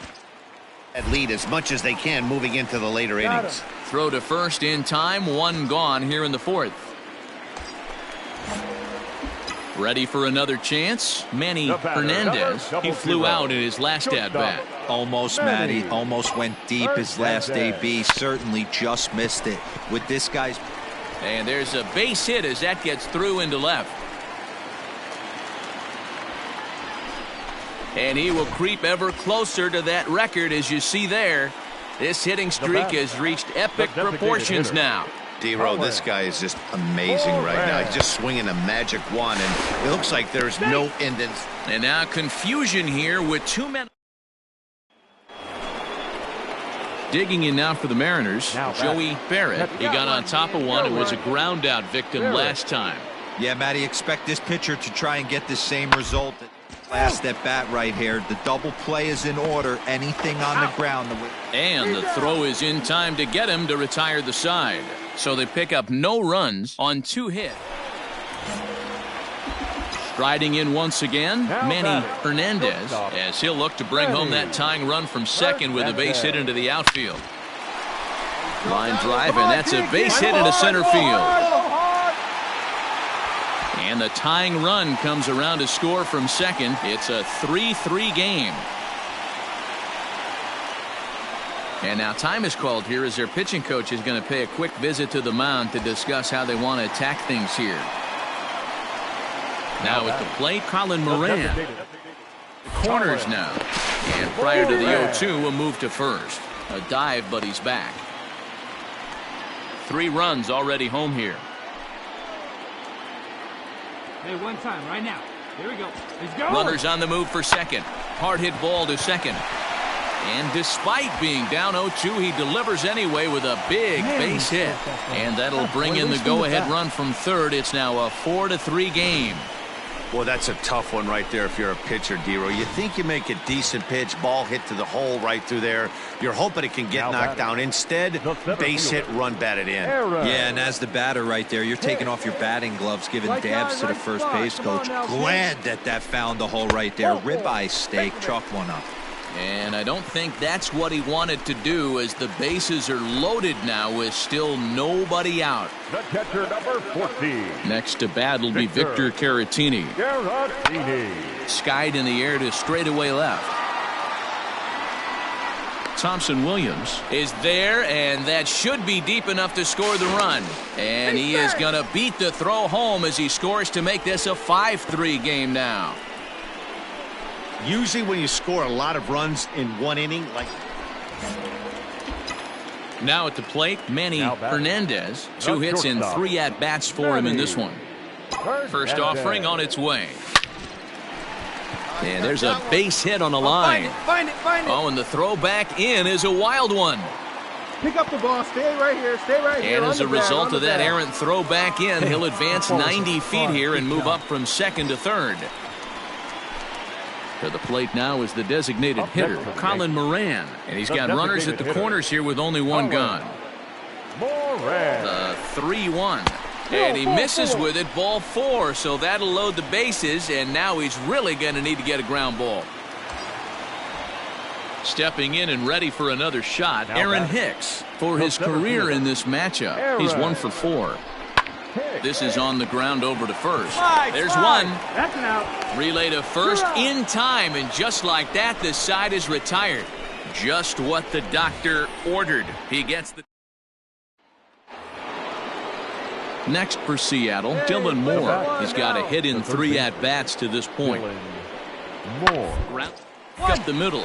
at lead as much as they can moving into the later innings. Throw to first in time, 1 gone here in the 4th. Ready for another chance? Manny Hernandez. He flew out in his last at-bat. Almost, Matty. Almost went deep his last AB. Certainly just missed it. With this guy's... And there's a base hit as that gets through into left. And he will creep ever closer to that record, as you see there. This hitting streak has reached epic proportions now. D-Row, this guy is just amazing right now. He's just swinging a magic wand, and it looks like there's no end in. And now confusion here with 2 men. Digging in now for the Mariners, Joey Barrett. He got on top of one and was a ground out victim last time. Yeah, Matty, expect this pitcher to try and get the same result. Last at bat right here. The double play is in order. Anything on the ground. And the throw is in time to get him to retire the side. So they pick up no runs on 2 hits. Striding in once again, Manny Hernandez, as he'll look to bring home that tying run from second with a base hit into the outfield. Line drive, and that's a base hit into center field. And the tying run comes around to score from second. It's a 3-3 game. And now time is called here as their pitching coach is going to pay a quick visit to the mound to discuss how they want to attack things here. Now at the plate, Colin Moran. Corners now. And prior to the 0-2, a move to first. A dive, but he's back. 3 runs already home here. Hey, one time, right now. Here we go. Let's go. Runners on the move for second. Hard hit ball to second. And despite being down 0-2, he delivers anyway with a big base hit. And that'll bring in the go-ahead run from third. It's now a 4-3 game. Well, that's a tough one right there if you're a pitcher, D-Row. You think you make a decent pitch, ball hit to the hole right through there. You're hoping it can get knocked down. Instead, base hit, run batted in. Yeah, and as the batter right there, you're taking off your batting gloves, giving dabs to the first base coach. Glad that found the hole right there. Ribeye steak, chalk one up. And I don't think that's what he wanted to do, as the bases are loaded now with still nobody out. The catcher, number 14. Next to bat will be Victor Caratini. Skied in the air to straightaway left. Thompson Williams is there, and that should be deep enough to score the run. And he is going to beat the throw home as he scores to make this a 5-3 game now. Usually when you score a lot of runs in one inning, like... Now at the plate, Manny Hernandez. 2 hits and 3 at-bats for him in this one. First offering on its way. And there's a base hit on the line. Find it. Oh, and the throw back in is a wild one. Pick up the ball. Stay right here. And as a result of that errant throw back in, he'll advance 90 feet here and move up from second to third. To the plate now is the designated hitter, Colin Moran. And he's got runners at the corners here with only 1 gone. The 3-1. And he misses with it, ball 4. So that'll load the bases, and now he's really going to need to get a ground ball. Stepping in and ready for another shot, Aaron Hicks. For his career in this matchup, he's 1 for 4. This is on the ground over to first. There's one. That's an out. Relay to first in time, and just like that, the side is retired. Just what the doctor ordered. He gets the... Next for Seattle, Dylan Moore. He's got a hit in 3 at-bats to this point. Moore. Up the middle.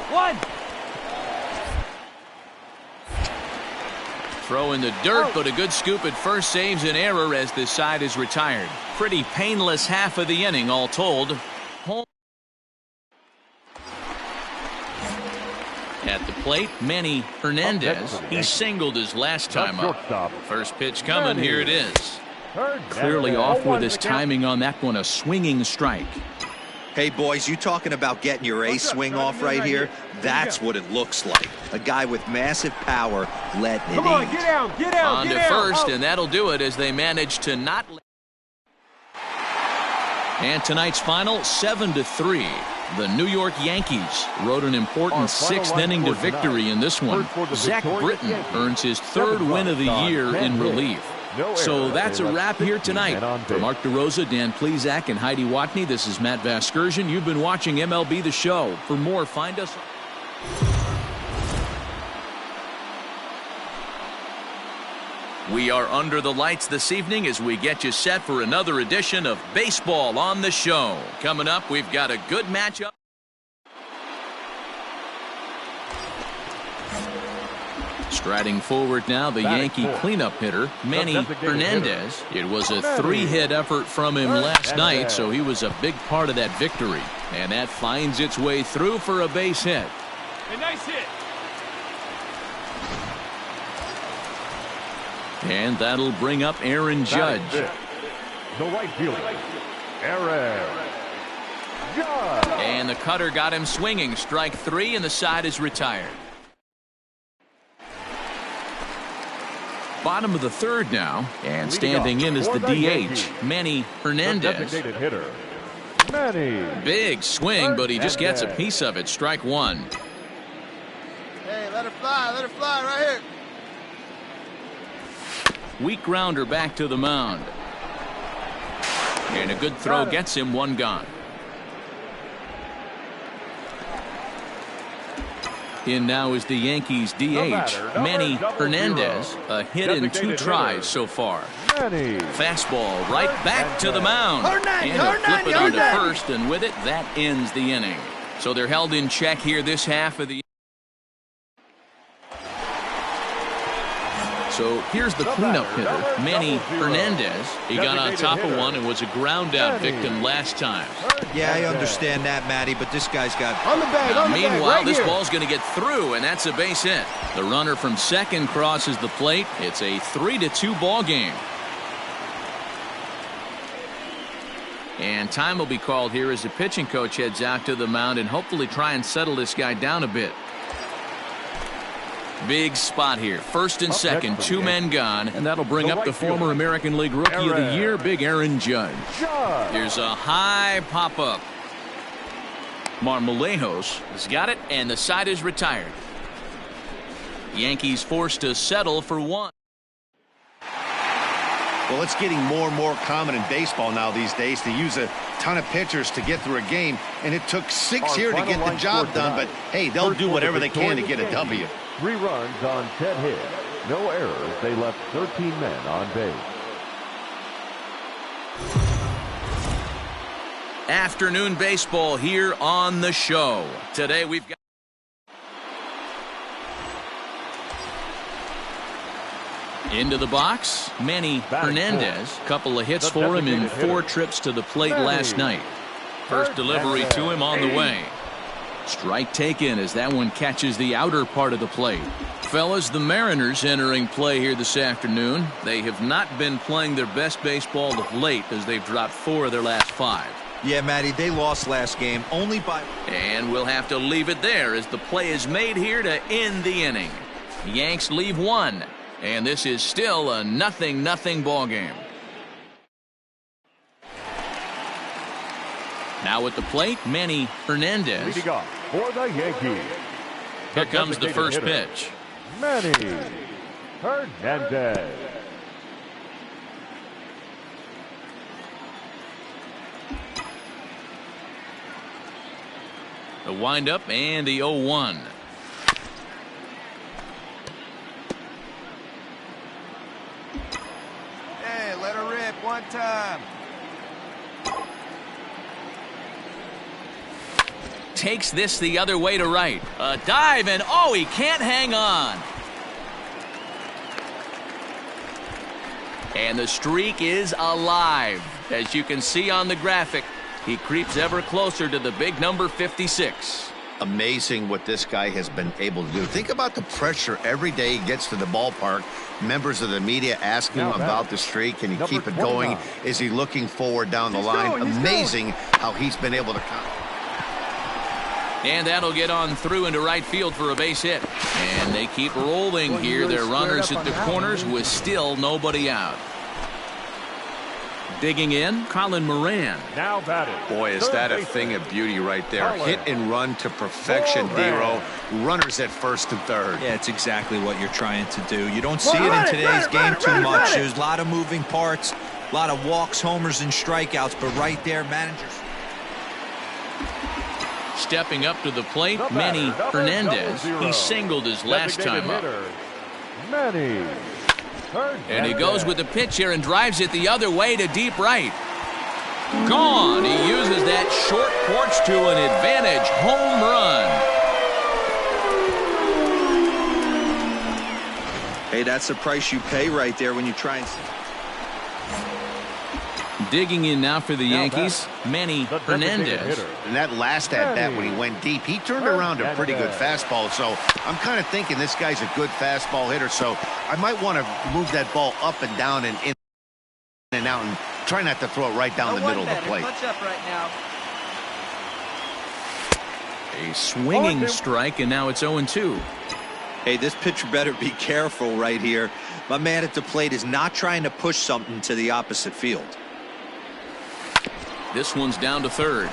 Throw in the dirt, but a good scoop at first saves an error as the side is retired. Pretty painless half of the inning, all told. At the plate, Manny Hernandez. He singled his last time up. First pitch coming, here it is. Clearly off with his timing on that one, a swinging strike. Hey, boys, you talking about getting your ace swing off right here? That's what it looks like. A guy with massive power letting it Come on, eat. get out. On to first, and that'll do it as they manage to not... And tonight's final, 7-3. The New York Yankees rode an important 6th inning to victory in this one. Zach Britton earns his 3rd win of the year in relief. So that's a wrap here tonight. For Mark DeRosa, Dan Plesac, and Heidi Watney, this is Matt Vasgersian. You've been watching MLB The Show. For more, find us... We are under the lights this evening as we get you set for another edition of Baseball on the Show. Coming up, we've got a good matchup. Striding forward now, the Yankee cleanup hitter, Manny Hernandez. It was a 3-hit effort from him last night, so he was a big part of that victory. And that finds its way through for a base hit. A nice hit. And that'll bring up Aaron Judge. The right fielder, Aaron Judge. And the cutter got him swinging. Strike 3, and the side is retired. Bottom of the 3rd now, and standing in is the DH, Manny Hernandez. Big swing, but he just gets a piece of it. Strike 1. Hey, let her fly right here. Weak grounder back to the mound. And a good throw gets him 1 gone. In now is the Yankees DH, Manny Hernandez. A hit in 2 tries so far. Fastball right back to the mound. And he'll flip it onto first, and with it, that ends the inning. So they're held in check here this half of the... So here's the cleanup hitter, Manny Hernandez. He got on top of one and was a ground-out victim last time. Yeah, I understand that, Matty, but this guy's got... Meanwhile, this ball's going to get through, and that's a base hit. The runner from second crosses the plate. It's a 3-2 ball game. And time will be called here as the pitching coach heads out to the mound and hopefully try and settle this guy down a bit. Big spot here. First and second, 2 men gone, and that'll bring up the former American League Rookie of the Year, Big Aaron Judge. Here's a high pop-up. Marmolejos has got it, and the side is retired. Yankees forced to settle for 1. Well, it's getting more and more common in baseball now these days to use a ton of pitchers to get through a game, and it took 6 here to get the job done, but hey, they'll do whatever they can to get a W. 3 runs on 10 hits. No errors. They left 13 men on base. Afternoon baseball here on the show. Today we've got... Into the box, Manny Hernandez. Couple of hits for him in 4 trips to the plate last night. First delivery to him on the way. Strike taken as that one catches the outer part of the plate. Fellas, the Mariners entering play here this afternoon. They have not been playing their best baseball of late as they've dropped 4 of their last 5. Yeah, Matty, they lost last game only by... And we'll have to leave it there as the play is made here to end the inning. Yanks leave 1, and this is still a 0-0 ball game. Now at the plate, Manny Hernandez. Leading off for the Yankees, Here comes the first pitch. Manny Hernandez. The windup and the 0-1. Hey, let her rip one time. Takes this the other way to right. A dive, and oh, he can't hang on. And the streak is alive. As you can see on the graphic, he creeps ever closer to the big number 56. Amazing what this guy has been able to do. Think about the pressure every day he gets to the ballpark. Members of the media asking him about the streak. Can he keep it going? Is he looking forward down the line? Amazing how he's been able to come. And that'll get on through into right field for a base hit. And they keep rolling here. Their runners at the corners with still nobody out. Digging in, Colin Moran. Now batted. Boy, is that a thing of beauty right there. Hit and run to perfection, D-Row. Runners at first and third. Yeah, it's exactly what you're trying to do. You don't see it in today's game too much. There's a lot of moving parts, a lot of walks, homers, and strikeouts. But right there, managers. Stepping up to the plate, Manny Hernandez. He singled his last time up. Manny. And he goes with the pitch here and drives it the other way to deep right. Gone. He uses that short porch to an advantage home run. Hey, that's the price you pay right there when you try and... Digging in now for the Yankees, Manny Hernandez. And that last at-bat when he went deep, he turned around a pretty good fastball. So I'm kind of thinking this guy's a good fastball hitter. So I might want to move that ball up and down and in and out and try not to throw it right down the middle of the plate. Up right now. A swinging strike, and now it's 0-2. Hey, this pitcher better be careful right here. My man at the plate is not trying to push something to the opposite field. This one's down to third.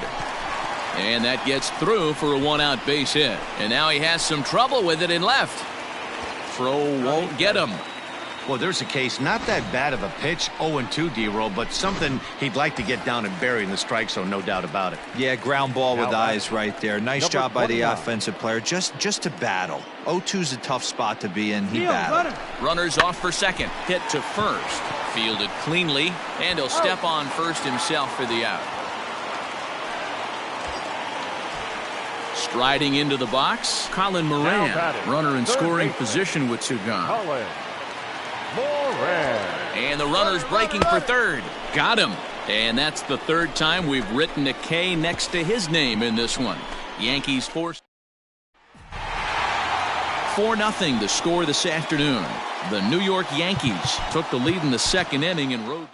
And that gets through for a one-out base hit. And now he has some trouble with it in left. Throw won't get him. Well, there's a case, not that bad of a pitch, 0-2 D-Roll, but something he'd like to get down and bury in the strike zone, no doubt about it. Yeah, ground ball with eyes right there. Nice job by the offensive player, just to battle. 0-2's a tough spot to be in. He battled. Runners off for second. Hit to first. Fielded cleanly, and he'll step on first himself for the out. Striding into the box, Colin Moran. Runner in scoring position with two gone. And the runner's breaking for third. Got him. And that's the third time we've written a K next to his name in this one. Yankees forced 4-0 the score this afternoon. The New York Yankees took the lead in the second inning and rode.